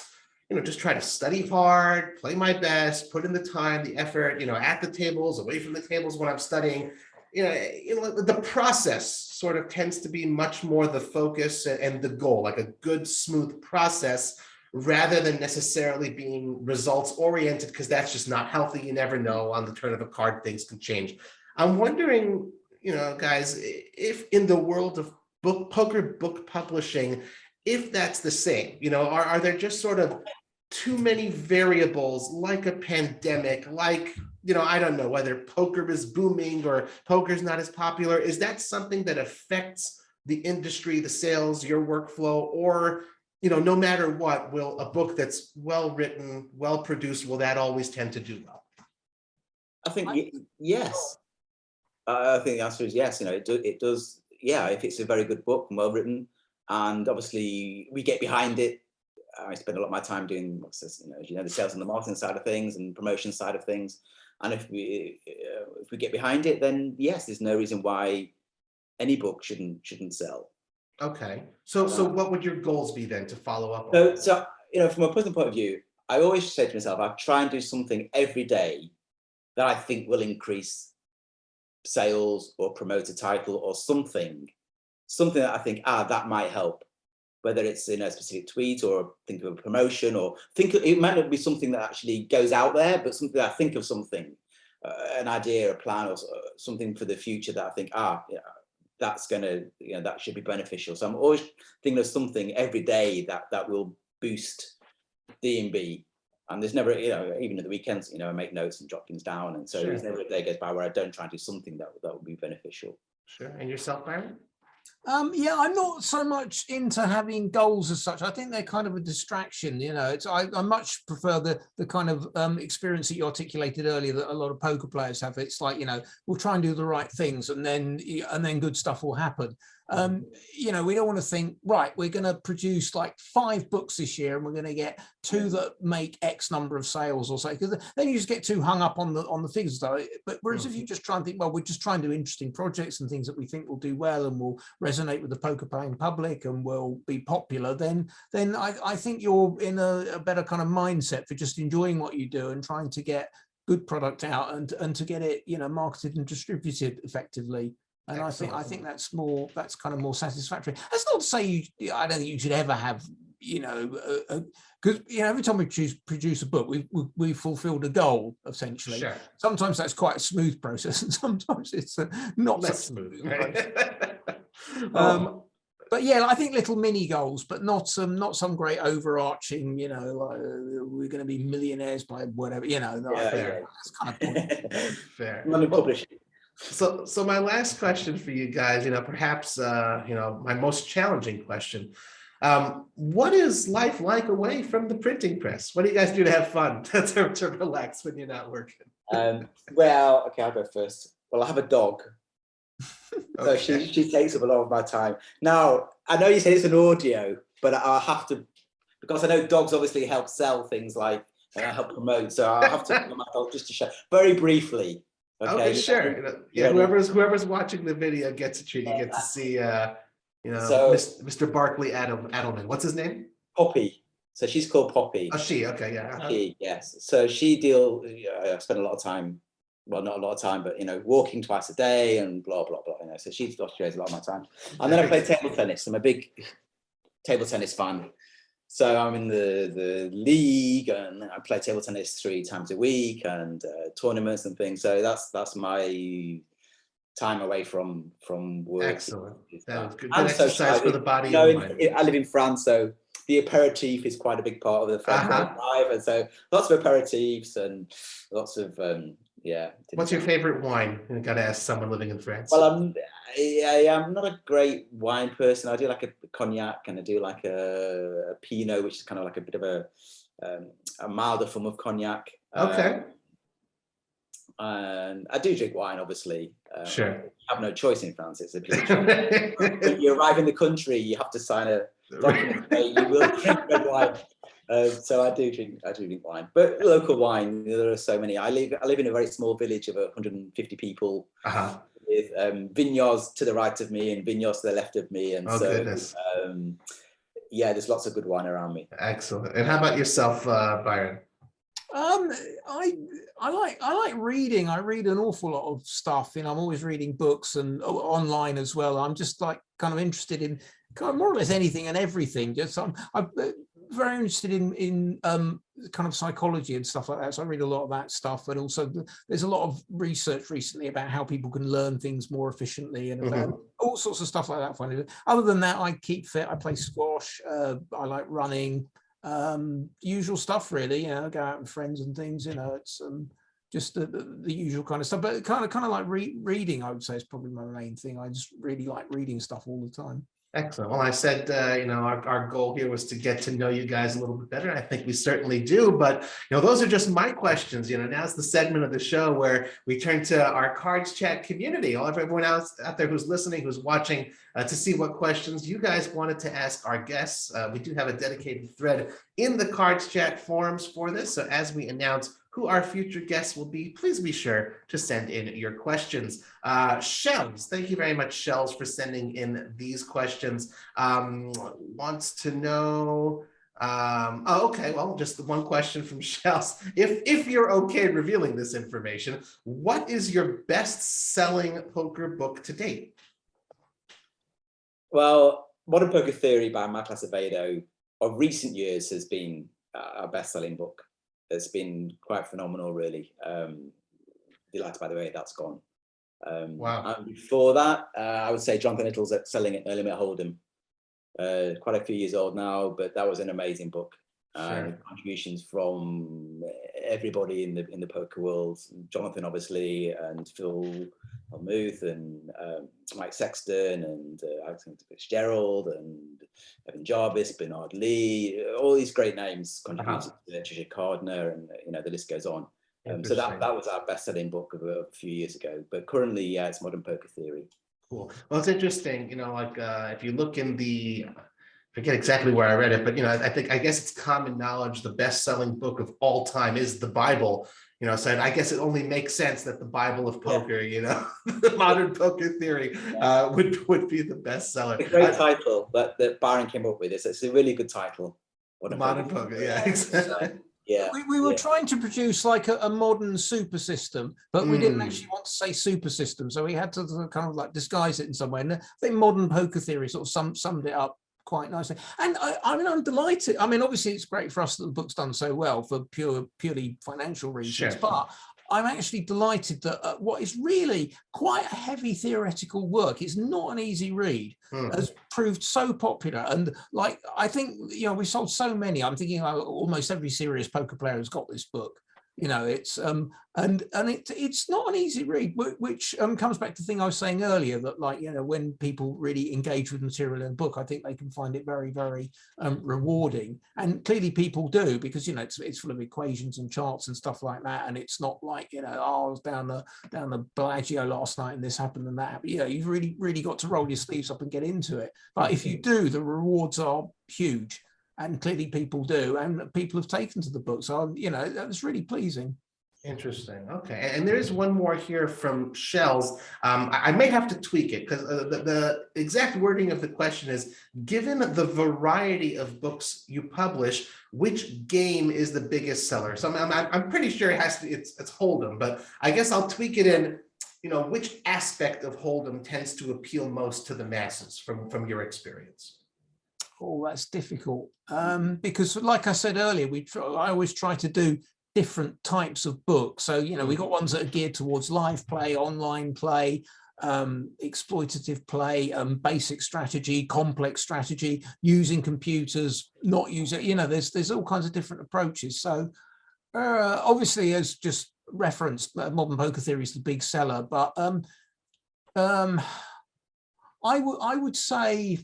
just try to study hard, play my best, put in the time, the effort, at the tables, away from the tables when I'm studying. The process sort of tends to be much more the focus and the goal, like a good, smooth process, rather than necessarily being results oriented, because that's just not healthy. You never know, on the turn of a card, things can change. I'm wondering, guys, if in the world of poker book publishing, if that's the same, are there just sort of too many variables, like a pandemic, like, I don't know, whether poker is booming or poker's not as popular? Is that something that affects the industry, the sales, your workflow, or, no matter what, will a book that's well written, well produced, will that always tend to do well? I think yes. I think the answer is yes. It does. Yeah, if it's a very good book and well written, and obviously we get behind it. I spend a lot of my time doing, the sales and the marketing side of things and promotion side of things. And if we get behind it, then yes, there's no reason why any book shouldn't sell. Okay. So what would your goals be then to follow up on? So from a personal point of view, I always say to myself, I try and do something every day that I think will increase sales or promote a title or something that I think, that might help. Whether it's in a specific tweet or think of a promotion, or it might not be something that actually goes out there, but something that I think of something, an idea, a plan, or something for the future that I think, that's gonna, that should be beneficial. So I'm always thinking of something every day that will boost D&B. And there's never, even at the weekends, I make notes and jot things down. And so there's never a day goes by where I don't try and do something that would be beneficial. Sure. And yourself, Byron? Yeah, I'm not so much into having goals as such. I think they're kind of a distraction. I much prefer the kind of experience that you articulated earlier that a lot of poker players have. It's like, we'll try and do the right things, and then good stuff will happen. We don't want to think, right, we're going to produce like 5 books this year and we're going to get 2 that make X number of sales or so, because then you just get too hung up on the figures. But whereas if you just try and think, well, we're just trying to do interesting projects and things that we think will do well and will resonate with the poker playing public and will be popular, then I think you're in a better kind of mindset for just enjoying what you do and trying to get good product out and to get it, marketed and distributed effectively. And I think that's kind of more satisfactory. That's not to say I don't think you should ever have, because every time we produce a book, we fulfilled a goal essentially. Sure. Sometimes that's quite a smooth process, and sometimes it's not Less so smooth. But yeah, I think little mini goals, but not some great overarching, like we're going to be millionaires by whatever, That's kind of point. Fair. Publishing. So my last question for you guys, perhaps, my most challenging question. What is life like away from the printing press? What do you guys do to have fun, to relax when you're not working? Well, okay, I'll go first. Well, I have a dog. So she takes up a lot of my time. Now, I know you say it's an audio, but I'll have to, because I know dogs obviously help sell things like, help promote. So I'll have to put my dog just to show very briefly. Okay, sure. Whoever's watching the video gets a treat. You get to see, Mr. Barkley Addelman. What's his name? Poppy. So she's called Poppy. Oh, she. Okay, yeah. She, yes. So I spend a lot of time. Well, not a lot of time, but walking twice a day and blah blah blah. So she occupies a lot of my time. And then I play table tennis. I'm a big table tennis fan. So I'm in the league and I play table tennis 3 times a week and tournaments and things. So that's my time away from work. Excellent. That was good exercise for the body and the mind. I live in France, so the aperitif is quite a big part of the French life. And so lots of aperitifs and lots of What's your favorite wine? I got to ask someone living in France. Well, I'm not a great wine person. I do like a cognac and I do like a Pinot, which is kind of like a bit of a milder form of cognac. Okay. And I do drink wine, obviously. Sure. You have no choice in France. It's a when you arrive in the country, you have to sign a document saying you will drink red wine. So I do drink wine, but local wine. There are so many. I live in a very small village of 150 people, with vineyards to the right of me and vineyards to the left of me, and goodness. There's lots of good wine around me. Excellent. And how about yourself, Byron? I like reading. I read an awful lot of stuff. I'm always reading books and online as well. I'm just like kind of interested in kind of more or less anything and everything. Just I'm very interested in kind of psychology and stuff like that. So I read a lot of that stuff, but also there's a lot of research recently about how people can learn things more efficiently and about all sorts of stuff like that. Other than that, I keep fit. I play squash. I like running. Usual stuff, really. Go out with friends and things. It's just the usual kind of stuff. But kind of like reading, I would say, is probably my main thing. I just really like reading stuff all the time. Excellent. Well, I said, our goal here was to get to know you guys a little bit better. I think we certainly do, but, those are just my questions. Now's the segment of the show where we turn to our Cards Chat community, everyone else out there who's listening, who's watching, to see what questions you guys wanted to ask our guests. We do have a dedicated thread in the Cards Chat forums for this. So as we announce who our future guests will be, please be sure to send in your questions. Shells, thank you very much, Shells, for sending in these questions. Wants to know, Oh, okay. Well, just the one question from Shells. If you're okay revealing this information, what is your best-selling poker book to date? Well, Modern Poker Theory by Michael Acevedo of recent years has been our best-selling book. It's been quite phenomenal, really. Delighted by the way that's gone. Wow. And before that, I would say Jonathan Little's selling it, No Limit Hold'em. Quite a few years old now, but that was an amazing book. Sure. Contributions from everybody in the poker world, Jonathan obviously, and Phil Hellmuth, and Mike Sexton, and Alexander Fitzgerald, and Evan Jarvis, Bernard Lee, all these great names contributed to literature, Cardner, and the list goes on. So that was our best-selling book of a few years ago. But currently, yeah, it's Modern Poker Theory. Cool. Well, it's interesting, like if you look in the, I forget exactly where I read it, but I guess it's common knowledge the best-selling book of all time is the Bible. So I guess it only makes sense that the Bible of poker, the Modern Poker Theory would be the bestseller. A great title that Byron came up with. It's a really good title. Modern Poker, yeah, exactly. Yeah, we were trying to produce like a modern super system, but we didn't actually want to say super system, so we had to kind of like disguise it in some way. And I think Modern Poker Theory sort of summed it up quite nicely. And I mean, I'm delighted. I mean, obviously, it's great for us that the book's done so well for purely financial reasons, but I'm actually delighted that what is really quite a heavy theoretical work, it's not an easy read, has proved so popular. And like, I think, we sold so many. I'm thinking almost every serious poker player has got this book. It's and it's not an easy read, which comes back to the thing I was saying earlier, that like, when people really engage with material in a book, I think they can find it very, very rewarding. And clearly people do, because it's full of equations and charts and stuff like that. And it's not like, I was down the Bellagio last night and this happened and that happened. You've really got to roll your sleeves up and get into it. But if you do, the rewards are huge. And clearly people do, and people have taken to the book. So, that's really pleasing. Interesting. Okay. And there is one more here from Shells. I may have to tweak it because the exact wording of the question is, given the variety of books you publish, which game is the biggest seller? So I'm pretty sure it has to, it's Hold'em, but I guess I'll tweak it in, which aspect of Hold'em tends to appeal most to the masses from your experience? Oh, that's difficult. Because like I said earlier, I always try to do different types of books. So, we got ones that are geared towards live play, online play, exploitative play, basic strategy, complex strategy, using computers, not using, there's all kinds of different approaches. So obviously, as just referenced, Modern Poker Theory is the big seller, but I would say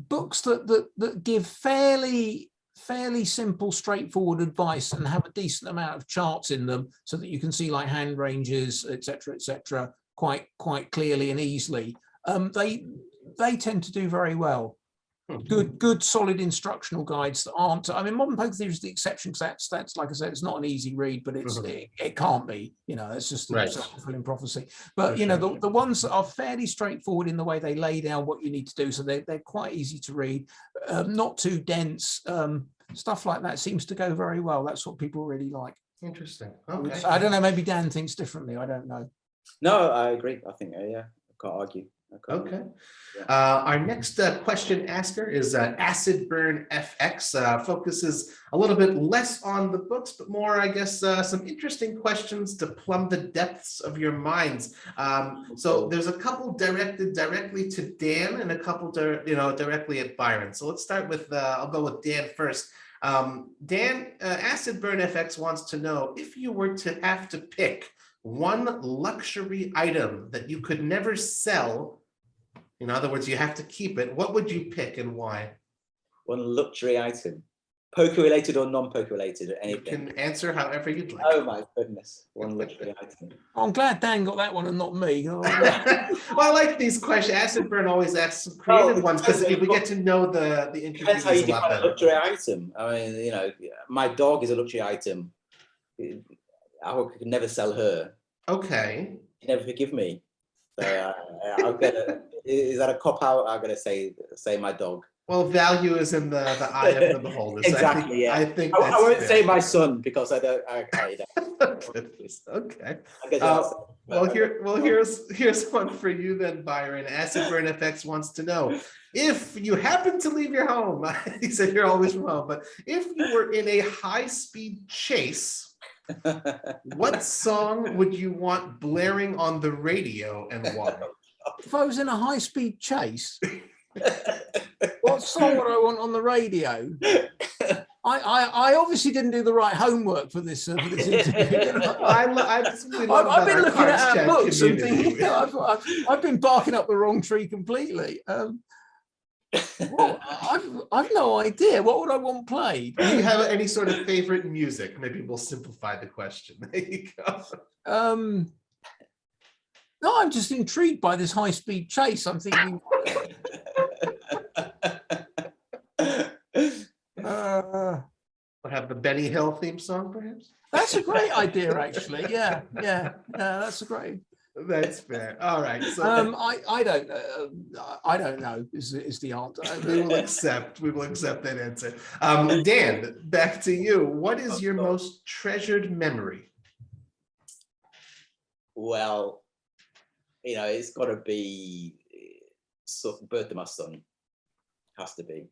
books that give fairly simple, straightforward advice and have a decent amount of charts in them, so that you can see like hand ranges, etc., quite clearly and easily. They tend to do very well. Good, solid instructional guides that aren't. I mean, Modern Poker Theory is the exception, because that's like I said, it's not an easy read, but it can't be. It's just a self-fulfilling prophecy. But the ones that are fairly straightforward in the way they lay down what you need to do, so they're quite easy to read, not too dense. Stuff like that seems to go very well. That's what people really like. Interesting. Okay. I don't know. Maybe Dan thinks differently. I don't know. No, I agree. I think I can't argue. Okay. Our next question asker is Acid Burn FX. Focuses a little bit less on the books, but more, I guess, some interesting questions to plumb the depths of your minds. So there's a couple directed directly to Dan and a couple, directly at Byron. So let's start with, I'll go with Dan first. Dan, Acid Burn FX wants to know, if you were to have to pick one luxury item that you could never sell, in other words, you have to keep it, what would you pick and why? One luxury item, poker related or non-poker related, or anything? You can answer however you'd like. Oh my goodness, one luxury item. I'm glad Dan got that one and not me. Well, I like these questions. Acid Burn always asks some creative ones, because we get to know the Depends how you intricacies a lot define a better. luxury item. I mean, my dog is a luxury item. I could never sell her. Okay. She'd never forgive me. So I'll get is that a cop out? I'm gonna say my dog. Well, value is in the eye of the beholder. So Exactly. I Yeah. think I that's won't fair. say my son because I don't. I Goodness. Okay. I guess Well, here's one for you then, Byron. Acid Burn FX wants to know if you happen to leave your home. He said you're always from home, but if you were in a high-speed chase, what song would you want blaring on the radio and why? If I was in a high-speed chase, what song would I want on the radio? I obviously didn't do the right homework for this interview. I've been looking at our books and thinking, I've been barking up the wrong tree completely. Well, I've no idea. What would I want played? Do you have any sort of favorite music? Maybe we'll simplify the question. There you go. No, I'm just intrigued by this high-speed chase. I'm thinking. We'll have the Benny Hill theme song, perhaps. That's a great idea, actually. Yeah, that's a great. That's fair. All right. So I don't know. Is the answer? we will accept that answer. Dan, back to you. What is your most treasured memory? Well, it's got to be birth of my son. Has to be.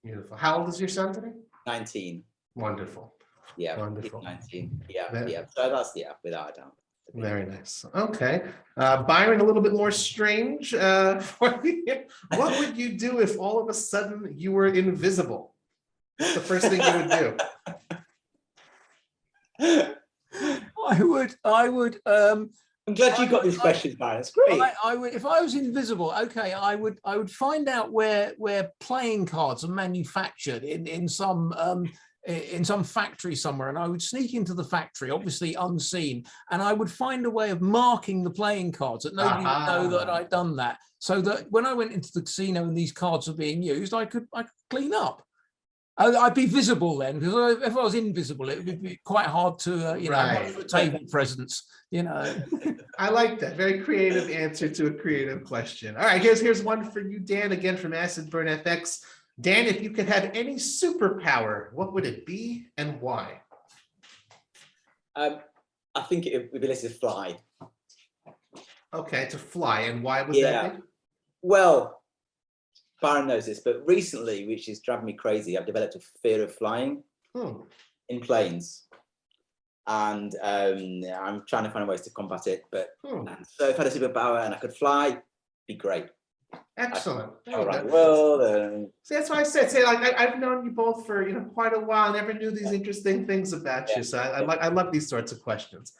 Beautiful. How old is your son today? 19. Wonderful. Yeah. Wonderful. 19. Yeah. So that's without a doubt. Very nice. Okay. Byron, a little bit more strange for you. What would you do if all of a sudden you were invisible? What's the first thing you would do? I would. I'm glad you got these questions, Byron. It's great. I would, if I was invisible. Okay, I would find out where playing cards are manufactured in some factory somewhere, and I would sneak into the factory, obviously unseen, and I would find a way of marking the playing cards that nobody would know that I'd done that, so that when I went into the casino and these cards were being used, I could clean up. I'd be visible then, because if I was invisible, it would be quite hard to, have table presence. I like that. Very creative answer to a creative question. All right, here's one for you, Dan, again from Acid Burn FX. Dan, if you could have any superpower, what would it be and why? I think it would be able to fly. Okay, to fly, and why would that be? Well, Byron knows this, but recently, which is driving me crazy, I've developed a fear of flying in planes. And I'm trying to find ways to combat it. But so if I had a superpower and I could fly, it'd be great. Excellent. All right. Well, see, that's why I said, I've known you both for quite a while. Never knew these interesting things about you. So I love these sorts of questions.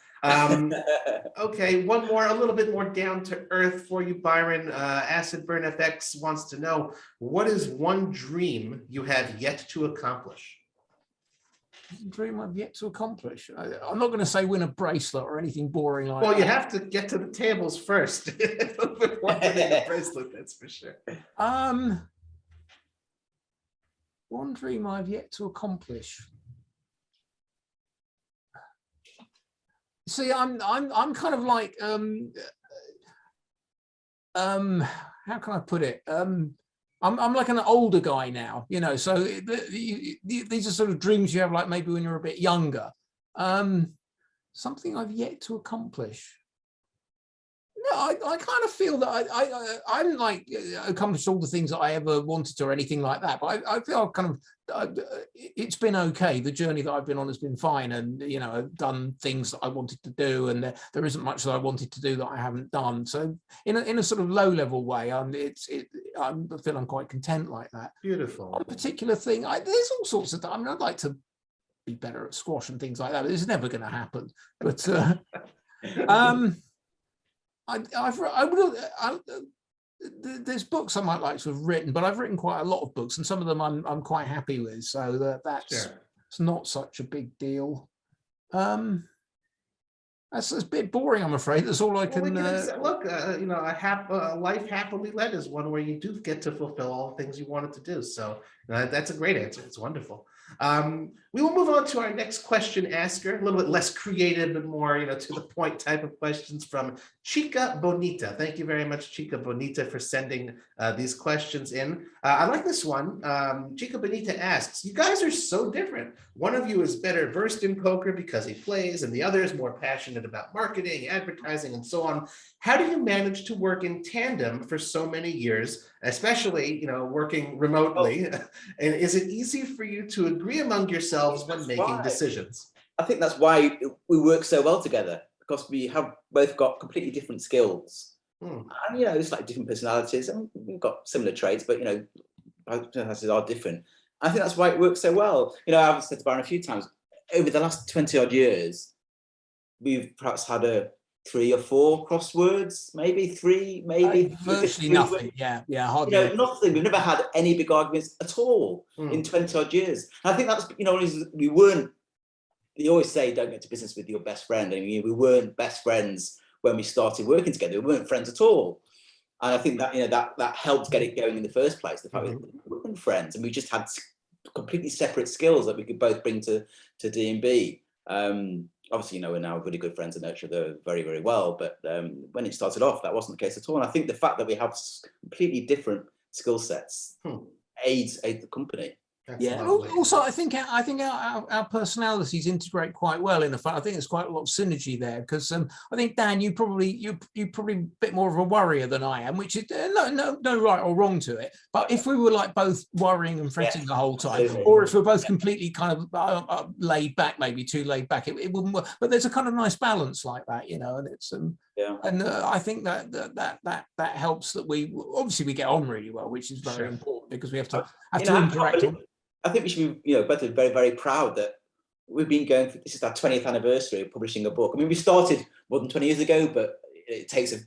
Okay, one more, a little bit more down to earth for you, Byron. Acid Burn FX wants to know, what is one dream you have yet to accomplish? Dream I've yet to accomplish. I'm not going to say win a bracelet or anything boring like that. Well, you have to get to the tables first before winning a bracelet, that's for sure. One dream I've yet to accomplish. See, I'm kind of like how can I put it? I'm like an older guy now, so these are sort of dreams you have like maybe when you're a bit younger. Something I've yet to accomplish. No, I kind of feel that I'm like accomplished all the things that I ever wanted to or anything like that. But I feel I've kind of, it's been okay. The journey that I've been on has been fine. And, I've done things that I wanted to do. And there isn't much that I wanted to do that I haven't done. So in a sort of low level way, I feel I'm quite content like that. Beautiful. One particular thing, there's all sorts of, I'd like to be better at squash and things like that. But it's never going to happen. But there's books I might like to have written, but I've written quite a lot of books, and some of them I'm quite happy with. So that's it's not such a big deal. That's a bit boring, I'm afraid. That's all I can. Look, a life happily led is one where you do get to fulfill all the things you wanted to do. So that's a great answer. It's wonderful. We will move on to our next question asker, a little bit less creative and more, to the point type of questions from Chica Bonita. Thank you very much, Chica Bonita, for sending these questions in. I like this one. Chica Bonita asks, you guys are so different. One of you is better versed in poker because he plays, and the other is more passionate about marketing, advertising, and so on. How do you manage to work in tandem for so many years, especially, working remotely? And is it easy for you to agree among yourselves when making decisions? I think that's why we work so well together, because we have both got completely different skills. And, it's like different personalities, and we've got similar traits, but, personalities are different. I think that's why it works so well. I've said to Byron a few times, over the last 20 odd years, we've perhaps had 3 or 4 crosswords, maybe 3, maybe virtually nothing. Yeah, hardly. Nothing. We've never had any big arguments at all in 20 odd years. And I think that's, we weren't. They always say, don't get into business with your best friend. I mean, we weren't best friends when we started working together. We weren't friends at all. And I think that that helped get it going in the first place. The fact we weren't friends, and we just had completely separate skills that we could both bring to D&B. Obviously, we're now really good friends and know each other very, very well. But when it started off, that wasn't the case at all. And I think the fact that we have completely different skill sets aids the company. That's yeah. lovely. Also, I think our personalities integrate quite well. In the fact, I think there's quite a lot of synergy there, because I think, Dan, you probably a bit more of a worrier than I am, which is no right or wrong to it. But if we were like both worrying and fretting the whole time, absolutely. or if we're both completely kind of laid back, maybe too laid back, it wouldn't work. But there's a kind of nice balance like that, and it's and I think that helps. That we obviously get on really well, which is very important, because we have to interact. I think we should be, both very, very proud that we've been going for, this is our 20th anniversary of publishing a book. I mean, we started more than 20 years ago, but it takes a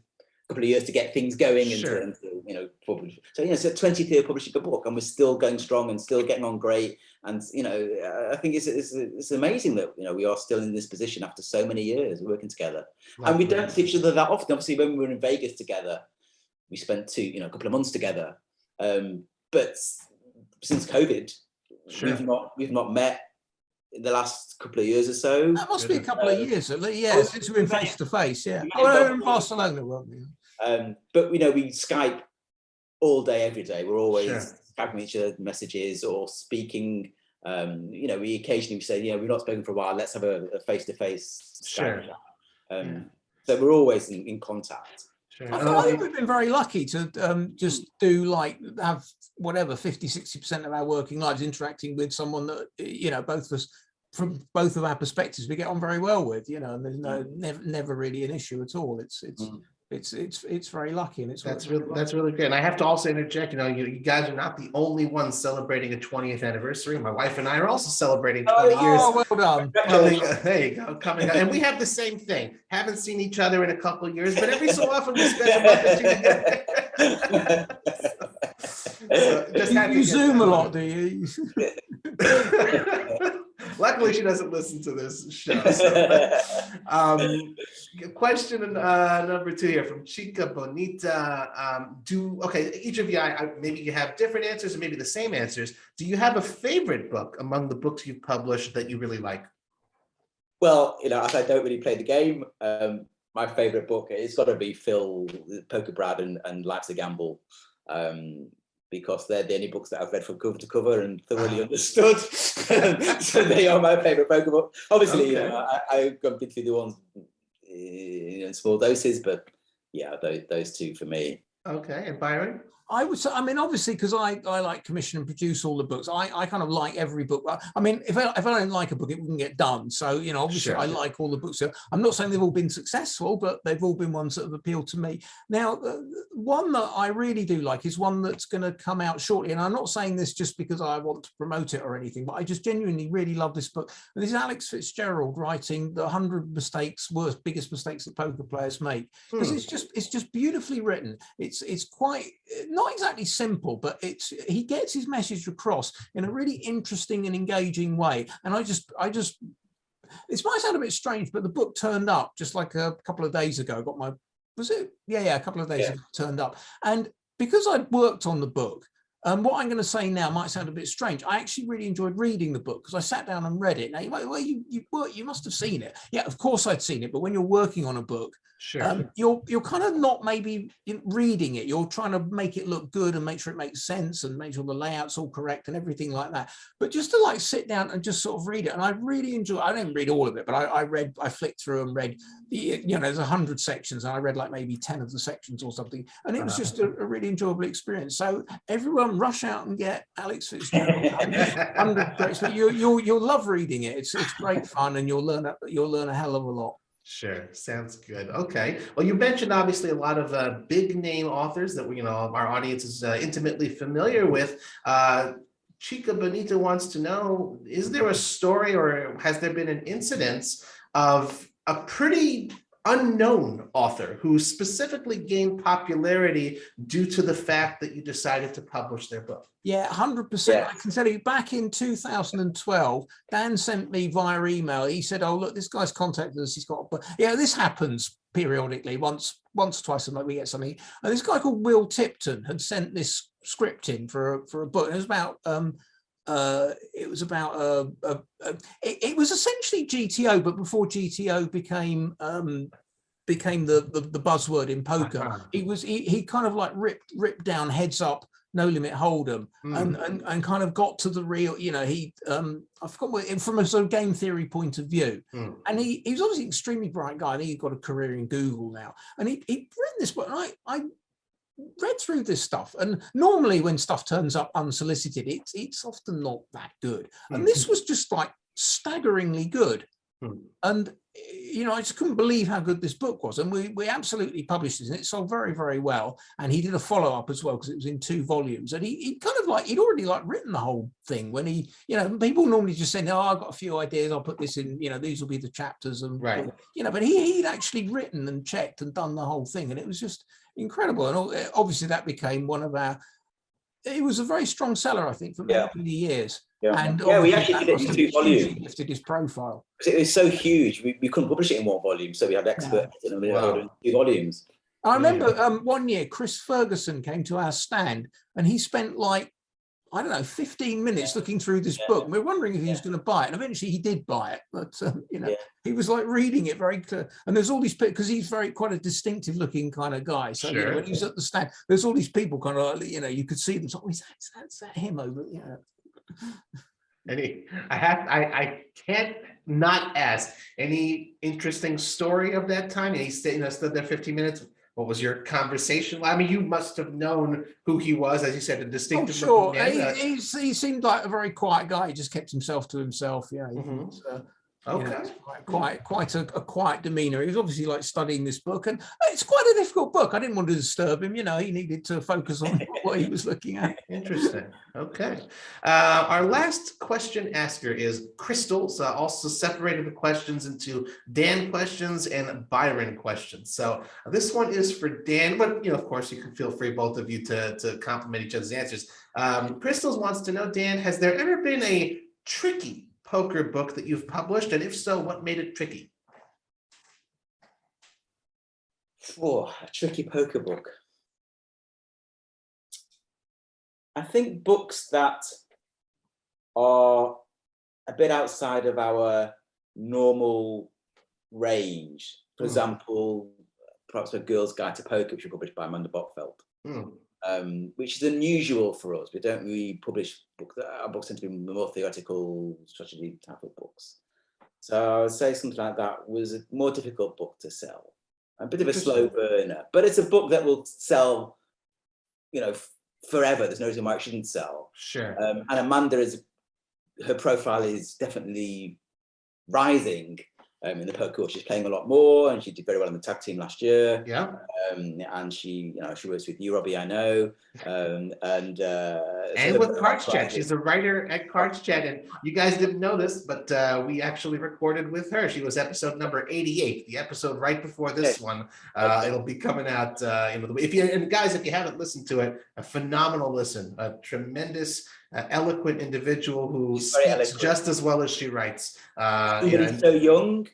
couple of years to get things going and to publish. So, it's a 20th year publishing a book, and we're still going strong and still getting on great. And, I think it's amazing that, we are still in this position after so many years working together. And we don't see each other that often. Obviously, when we were in Vegas together, we spent a couple of months together. But since COVID, we've not met in the last couple of years or so. That must be a couple of years, since we've been face to face. Yeah, we're in Barcelona, weren't we? But we Skype all day, every day. We're always Skyping each other messages or speaking. We occasionally say, we've not spoken for a while. Let's have a face to face Skype chat. So we're always in contact. I think we've been very lucky to just have whatever 50-60% of our working lives interacting with someone that both of us, from both of our perspectives, we get on very well with, and there's never really an issue at all. It's very lucky, and that's really good. And I have to also interject, you guys are not the only ones celebrating a 20th anniversary. My wife and I are also celebrating 20 years. Oh, well done. There you go, coming up. And we have the same thing. Haven't seen each other in a couple of years, but every so often we spend a month or two together. You Zoom a lot, do you? Luckily, she doesn't listen to this show. So. Question number 2 here from Chica Bonita. Each of you, maybe you have different answers or maybe the same answers. Do you have a favorite book among the books you've published that you really like? Well, as I don't really play the game, my favorite book, it's got to be Phil, Poker Brat and Life's a Gamble. Because they're the only books that I've read from cover to cover and thoroughly understood. So they are my favourite poker book. Obviously, I've gone through the ones in small doses, but those 2 for me. Okay, and Byron? I would say, obviously, because I like commission and produce all the books, I kind of like every book. If I don't like a book, it wouldn't get done. So, obviously, I like all the books. So I'm not saying they've all been successful, but they've all been ones that have appealed to me. Now, one that I really do like is one that's going to come out shortly. And I'm not saying this just because I want to promote it or anything, but I just genuinely really love this book. And this is Alex Fitzgerald writing the 100 biggest mistakes that poker players make. Because it's just beautifully written. It's quite not exactly simple, but he gets his message across in a really interesting and engaging way. And I just this might sound a bit strange, but the book turned up just like a couple of days ago. A couple of days ago turned up, and because I'd worked on the book, What I'm going to say now might sound a bit strange. I actually really enjoyed reading the book because I sat down and read it. Now, well, you must have seen it. Yeah, of course I'd seen it. But when you're working on a book, Sure. You're kind of not maybe reading it. You're trying to make it look good and make sure it makes sense and make sure the layout's all correct and everything like that. But just to like sit down and just sort of read it, and I really enjoy. I didn't read all of it, but I flicked through and read. There's 100 sections, and I read like maybe 10 of the sections or something, and it was just a really enjoyable experience. So everyone, rush out and get Alex Fitzgerald. 100 great. You'll love reading it. It's great fun, and you'll learn a hell of a lot. Sure, sounds good. Okay, well, you mentioned obviously a lot of big name authors that our audience is intimately familiar with. Chica Bonita wants to know: is there a story, or has there been an incidence of a pretty unknown author who specifically gained popularity due to the fact that you decided to publish their book? Yeah, 100%. I can tell you, back in 2012, Dan sent me via email. He said, "Oh, look, this guy's contacted us. He's got a book." Yeah, this happens periodically, once or twice a month we get something. And this guy called Will Tipton had sent this script in for a book. It was about it was essentially GTO, but before GTO became the buzzword in poker. He kind of like ripped down Heads Up, No Limit Hold'em, and kind of got to the real, I forgot what, from a sort of game theory point of view. And he was obviously an extremely bright guy. I think he's got a career in Google now. And he'd written this book, and I read through this stuff, and normally when stuff turns up unsolicited, it's often not that good. And this was just like staggeringly good. And I just couldn't believe how good this book was, and we absolutely published it, and it sold very, very well. And he did a follow-up as well, because it was in 2 volumes, and he kind of like, he'd already like written the whole thing when he, people normally just say, "Oh, I've got a few ideas, I'll put this in, these will be the chapters," and right, but he'd actually written and checked and done the whole thing, and it was just incredible. And obviously that became one of it was a very strong seller, I think, for many years. Yeah, and we actually did it in 2 volumes. Lifted his profile. It was so huge, we couldn't publish it in 1 volume, so we had experts in 2 volumes. I remember one year Chris Ferguson came to our stand, and he spent like, I don't know, 15 minutes looking through this book. And we were wondering if he was going to buy it. And eventually he did buy it. But, he was like reading it very clear. And there's all these people, because he's quite a distinctive looking kind of guy. So when he was at the stand, there's all these people kind of, you could see them. So, is that him over? And I can't not ask, any interesting story of that time? He stood there 15 minutes. What was your conversation? I mean, you must have known who he was, as you said, a distinctive. Oh, sure. He seemed like a very quiet guy. He just kept himself to himself. Yeah. Okay. Quite a quiet demeanor. He was obviously like studying this book, and it's quite a difficult book. I didn't want to disturb him. He needed to focus on what he was looking at. Interesting. Okay. Our last question asker is Crystal's also separated the questions into Dan questions and Byron questions. So this one is for Dan, but of course you can feel free, both of you, to compliment each other's answers. Crystals wants to know, Dan, has there ever been a tricky poker book that you've published, and if so, what made it tricky? A tricky poker book. I think books that are a bit outside of our normal range. For example, perhaps A Girl's Guide to Poker, which was published by Amanda Bockfeld. Which is unusual for us. We don't really publish books. Our books tend to be more theoretical strategy type of books. So I would say something like that was a more difficult book to sell. A bit of a slow burner, but it's a book that will sell, forever. There's no reason why it shouldn't sell. Sure. And Amanda her profile is definitely rising. In the poker world, she's playing a lot more, and she did very well in the tag team last year. Yeah. And she works with you, Robbie, I know. And with CardsChat, she's a writer at CardsChat, and you guys didn't know this, but we actually recorded with her. She was episode number 88, the episode right before this one. It'll be coming out. If you haven't listened to it, a phenomenal listen, a tremendous. Eloquent individual who speaks just as well as she writes. So young,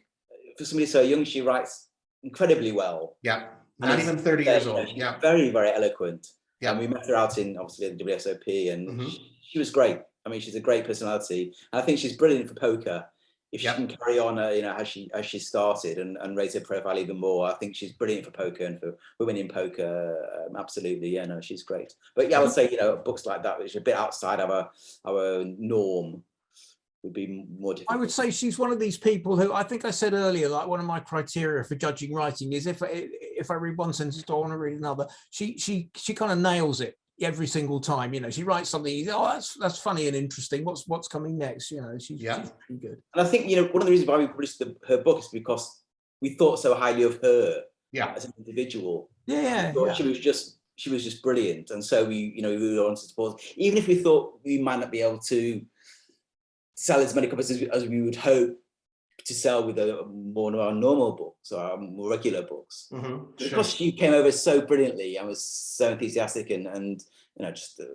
for somebody so young, she writes incredibly well. Yeah, not even 30 years old. Yeah, very, very eloquent. Yeah. And we met her out in obviously the WSOP, and Mhm. she was great. I mean, she's a great personality, and I think she's brilliant for poker. If she Yep. can carry on, you know, as she started and raise her profile even more, I think she's brilliant for poker and for women in poker. Absolutely, yeah, no, she's great. But yeah, I would say, you know, books like that, which are a bit outside of our norm, would be more difficult. I would say she's one of these people who, I think I said earlier, like one of my criteria for judging writing is if I read one sentence, I want to read another. She kind of nails it every single time. You know, she writes something. Oh, that's funny and interesting. What's coming next? You know, she's pretty good. And I think, you know, one of the reasons why we published her book is because we thought so highly of her as an individual. Yeah. She was just brilliant, and so we wanted to support, even if we thought we might not be able to sell as many copies as we would hope to sell with one of our normal books or our more regular books. Because she came over so brilliantly and was so enthusiastic and you know, just as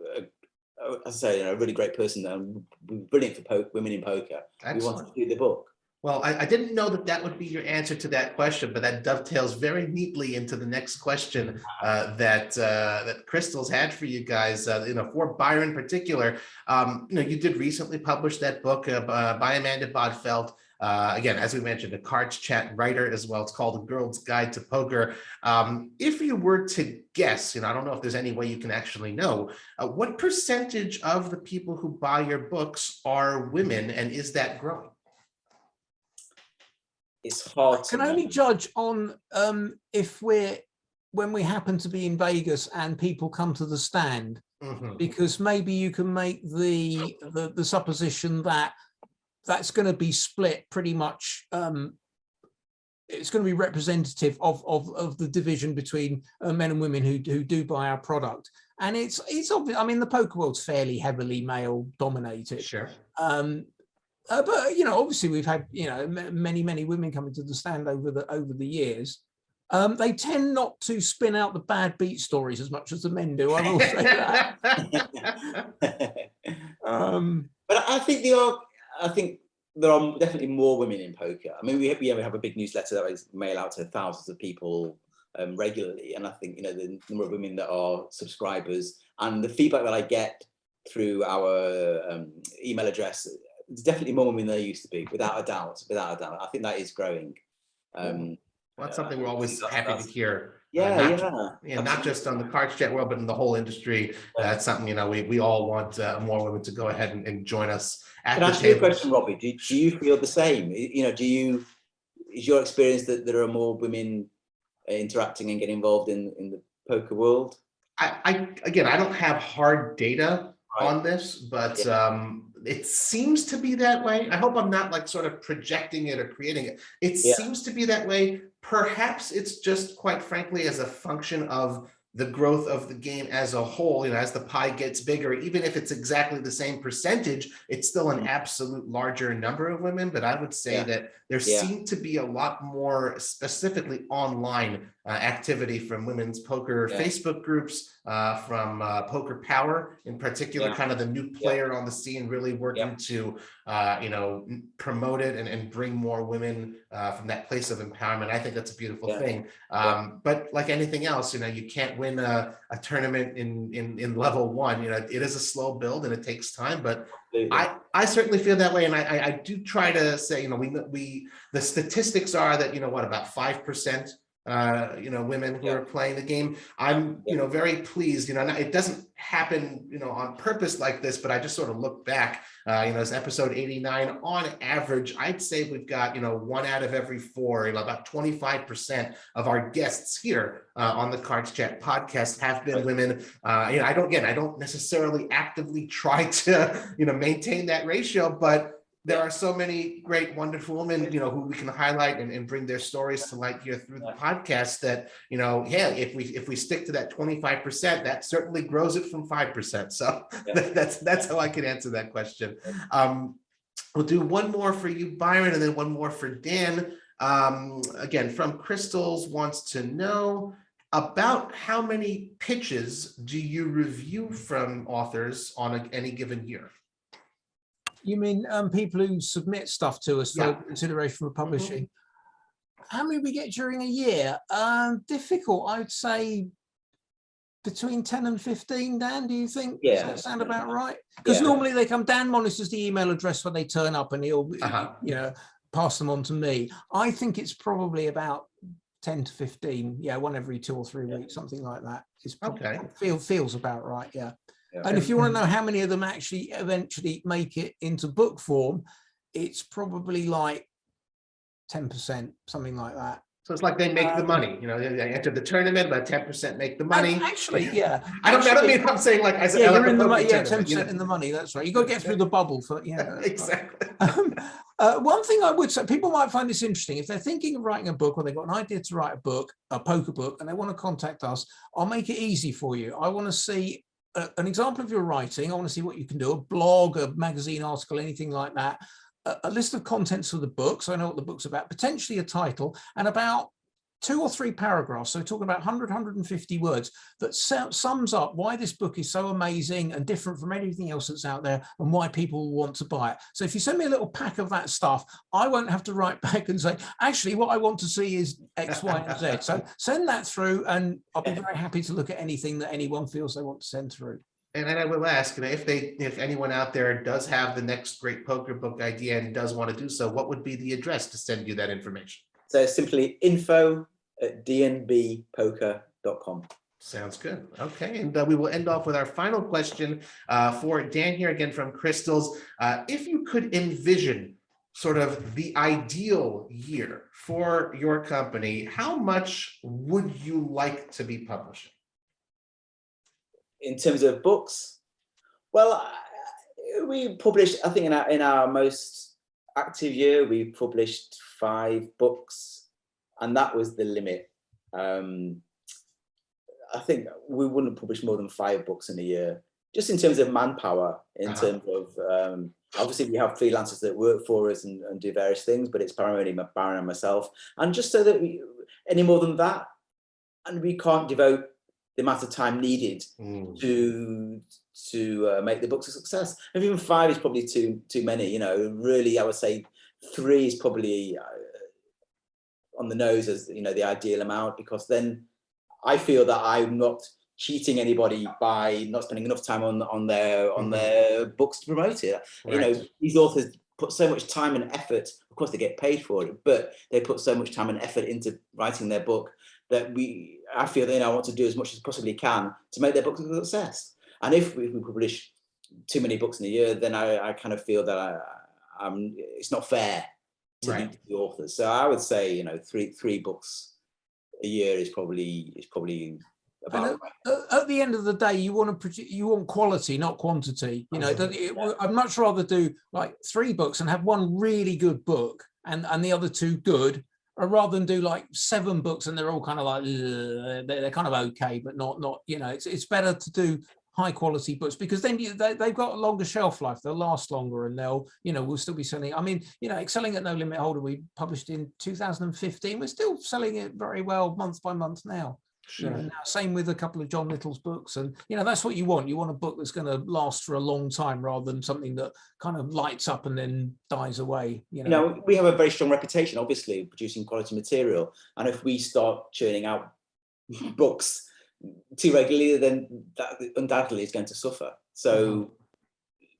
I say, you know, a really great person and brilliant for women in poker. Excellent. We wanted to do the book. Well, I didn't know that would be your answer to that question, but that dovetails very neatly into the next question that Crystal's had for you guys. You know, for Byron in particular, you know, you did recently publish that book by Amanda Bodfeld. Again, as we mentioned, a CardsChat writer as well. It's called A Girl's Guide to Poker. If you were to guess, you know, I don't know if there's any way you can actually know, what percentage of the people who buy your books are women, and is that growing? It's hard to can only judge on when we happen to be in Vegas and people come to the stand, because maybe you can make the supposition that that's going to be split pretty much. It's going to be representative of the division between men and women who do buy our product, and it's obvious. I mean, the poker world's fairly heavily male dominated. Sure. But you know, obviously we've had, you know, many women coming to the stand over the years. They tend not to spin out the bad beat stories as much as the men do. I will say that. But I think there are definitely more women in poker. I mean, we have a big newsletter that we mail out to thousands of people regularly, and I think, you know, the number of women that are subscribers and the feedback that I get through our email address. There's definitely more women than there used to be, without a doubt. I think that is growing. Well, that's something we're always happy to hear. Not just on the CardsChat world, but in the whole industry. That's something, you know, we all want more women to go ahead and join us at the table. Can I ask you a question, Robbie? Do you feel the same? You know, is your experience that there are more women interacting and getting involved in the poker world? I don't have hard data on this, but it seems to be that way. I hope I'm not like sort of projecting it or creating it. It seems to be that way. Perhaps it's just, quite frankly, as a function of the growth of the game as a whole. You know, as the pie gets bigger, even if it's exactly the same percentage, it's still an absolute larger number of women. But I would say that there seemed to be a lot more specifically online activity from women's poker Facebook groups, from Poker Power in particular, kind of the new player on the scene, really working to you know, promote it and bring more women from that place of empowerment. I think that's a beautiful thing. But like anything else, you know, you can't win a tournament in level one. You know, it is a slow build and it takes time, but I certainly feel that way. And I do try to say, you know, the statistics are that, you know, what, about 5% you know, women who are playing the game. I'm, you know, very pleased, you know, it doesn't happen, you know, on purpose like this, but I just sort of look back, you know, it's episode 89 on average. I'd say we've got, you know, 1 out of every 4, you know, about 25% of our guests here on the CardsChat podcast have been women. You know, I don't necessarily actively try to, you know, maintain that ratio, but there are so many great, wonderful women, you know, who we can highlight and bring their stories to light here through the podcast that, you know, if we stick to that 25%, that certainly grows it from 5%. So that's how I can answer that question. We'll do one more for you, Byron, and then one more for Dan. Again, from Crystals wants to know about how many pitches do you review from authors on any given year? You mean people who submit stuff to us for consideration for publishing? How many we get during a year? Difficult. I would say between 10 and 15, Dan, do you think? Yeah. Does that sound about right? Because normally they come, Dan monitors the email address when they turn up and he'll, you know, pass them on to me. I think it's probably about 10 to 15. Yeah, one every 2 or 3 weeks, something like that. It's probably, feels about right. Yeah. And if you want to know how many of them actually eventually make it into book form, it's probably like 10%, something like that. So it's like they make the money, you know, they enter the tournament, about 10% make the money. Actually, yeah. I don't mean I'm saying like as you're like in the money, yeah, 10% in the money. That's right. You got to get through the bubble for exactly. One thing I would say, people might find this interesting if they're thinking of writing a book or they've got an idea to write a book, a poker book, and they want to contact us. I'll make it easy for you. I want to see an example of your writing. I want to see what you can do, a blog, a magazine article, anything like that. A list of contents of the book, so I know what the book's about, potentially a title, and about 2 or 3 paragraphs, so talking about 100, 150 words, that sums up why this book is so amazing and different from anything else that's out there and why people want to buy it. So if you send me a little pack of that stuff, I won't have to write back and say, actually, what I want to see is X, Y, and Z. So send that through and I'll be very happy to look at anything that anyone feels they want to send through. And I will ask, you know, if anyone out there does have the next great poker book idea and does want to do so, what would be the address to send you that information? So simply info@dnbpoker.com. Sounds good. Okay, and we will end off with our final question for Dan here again from Crystals. If you could envision sort of the ideal year for your company, how much would you like to be publishing? In terms of books, well, we published, I think in our most active year, we published 5 books, and that was the limit. I think we wouldn't publish more than 5 books in a year, just in terms of manpower, in terms of, obviously we have freelancers that work for us and do various things, but it's primarily Byron and myself. And just so that any more than that, and we can't devote the amount of time needed to make the books a success. And even 5 is probably too many, you know, really I would say 3 is probably on the nose as, you know, the ideal amount, because then I feel that I'm not cheating anybody by not spending enough time on their books to promote it. Right. You know, these authors put so much time and effort, of course they get paid for it, but they put so much time and effort into writing their book that I feel that, you know, I want to do as much as possibly can to make their books a success. And if we publish too many books in a year, then I kind of feel that it's not fair to the authors. So I would say, you know, three books a year is probably about right. At the end of the day, you want quality, not quantity. You know, I'd much rather do like 3 books and have one really good book and the other 2 good, rather than do like 7 books and they're all kind of like they're kind of okay, but not you know, it's better to do high quality books, because then they've got a longer shelf life, they'll last longer, and they'll, you know, we'll still be selling. I mean, you know, Excelling at No Limit Holder, we published in 2015, we're still selling it very well month by month now. Sure. You know, now, same with a couple of John Little's books, and you know, that's what you want. You want a book that's going to last for a long time, rather than something that kind of lights up and then dies away. You know, we have a very strong reputation, obviously, producing quality material, and if we start churning out books too regularly, then that undoubtedly is going to suffer. So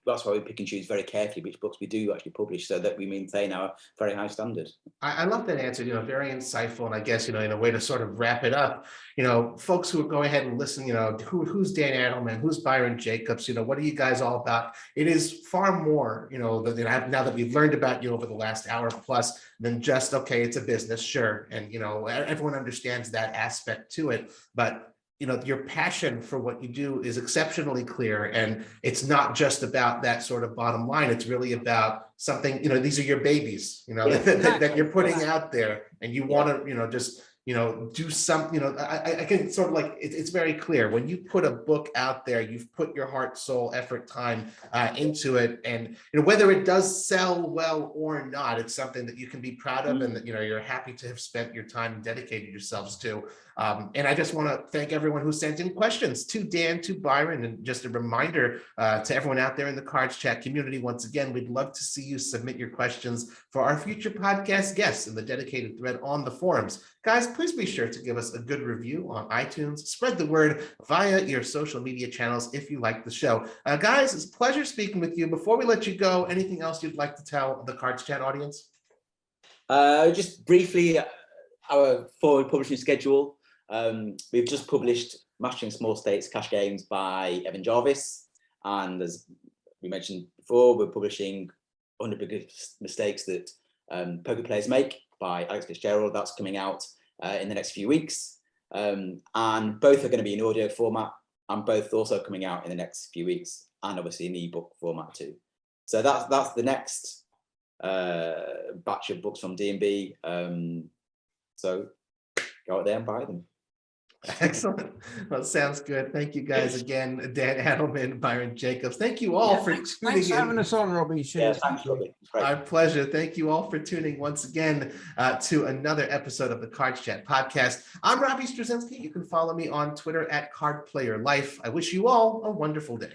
that's why we pick and choose very carefully which books we do actually publish, so that we maintain our very high standard. I love that answer, you know, very insightful. And I guess, you know, in a way to sort of wrap it up, you know, folks who are going ahead and listen, you know, who's Dan Addelman, who's Byron Jacobs, you know, what are you guys all about? It is far more, you know, now that we've learned about you over the last hour plus than just, okay, it's a business, sure. And, you know, everyone understands that aspect to it, but you know, your passion for what you do is exceptionally clear, and it's not just about that sort of bottom line. It's really about something, you know, these are your babies, you know, that you're putting out there, and you want to, you know, just, you know, do something, you know, I can sort of like, it's very clear when you put a book out there, you've put your heart, soul, effort, time into it. And, you know, whether it does sell well or not, it's something that you can be proud of and that, you know, you're happy to have spent your time and dedicated yourselves to. And I just want to thank everyone who sent in questions to Dan, to Byron, and just a reminder to everyone out there in the Cards Chat community. Once again, we'd love to see you submit your questions for our future podcast guests in the dedicated thread on the forums. Guys, please be sure to give us a good review on iTunes. Spread the word via your social media channels if you like the show. Guys, it's a pleasure speaking with you. Before we let you go, anything else you'd like to tell the Cards Chat audience? Just briefly, our forward publishing schedule. We've just published Mastering Small Stakes Cash Games by Evan Jarvis. And as we mentioned before, we're publishing 100 Biggest Mistakes That Poker Players Make by Alex Fitzgerald. That's coming out in the next few weeks. And both are going to be in audio format, and both also coming out in the next few weeks, and obviously in ebook format too. So that's the next batch of books from D&B. So go out there and buy them. Excellent. Well, sounds good. Thank you guys again, Dan Addelman, Byron Jacobs. Thank you all for thanks tuning for in. having us on, Robbie. Yeah, thanks, Robbie. Great. Our pleasure. Thank you all for tuning once again to another episode of the Cards Chat podcast. I'm Robbie Straczynski. You can follow me on Twitter at CardPlayerLife. I wish you all a wonderful day.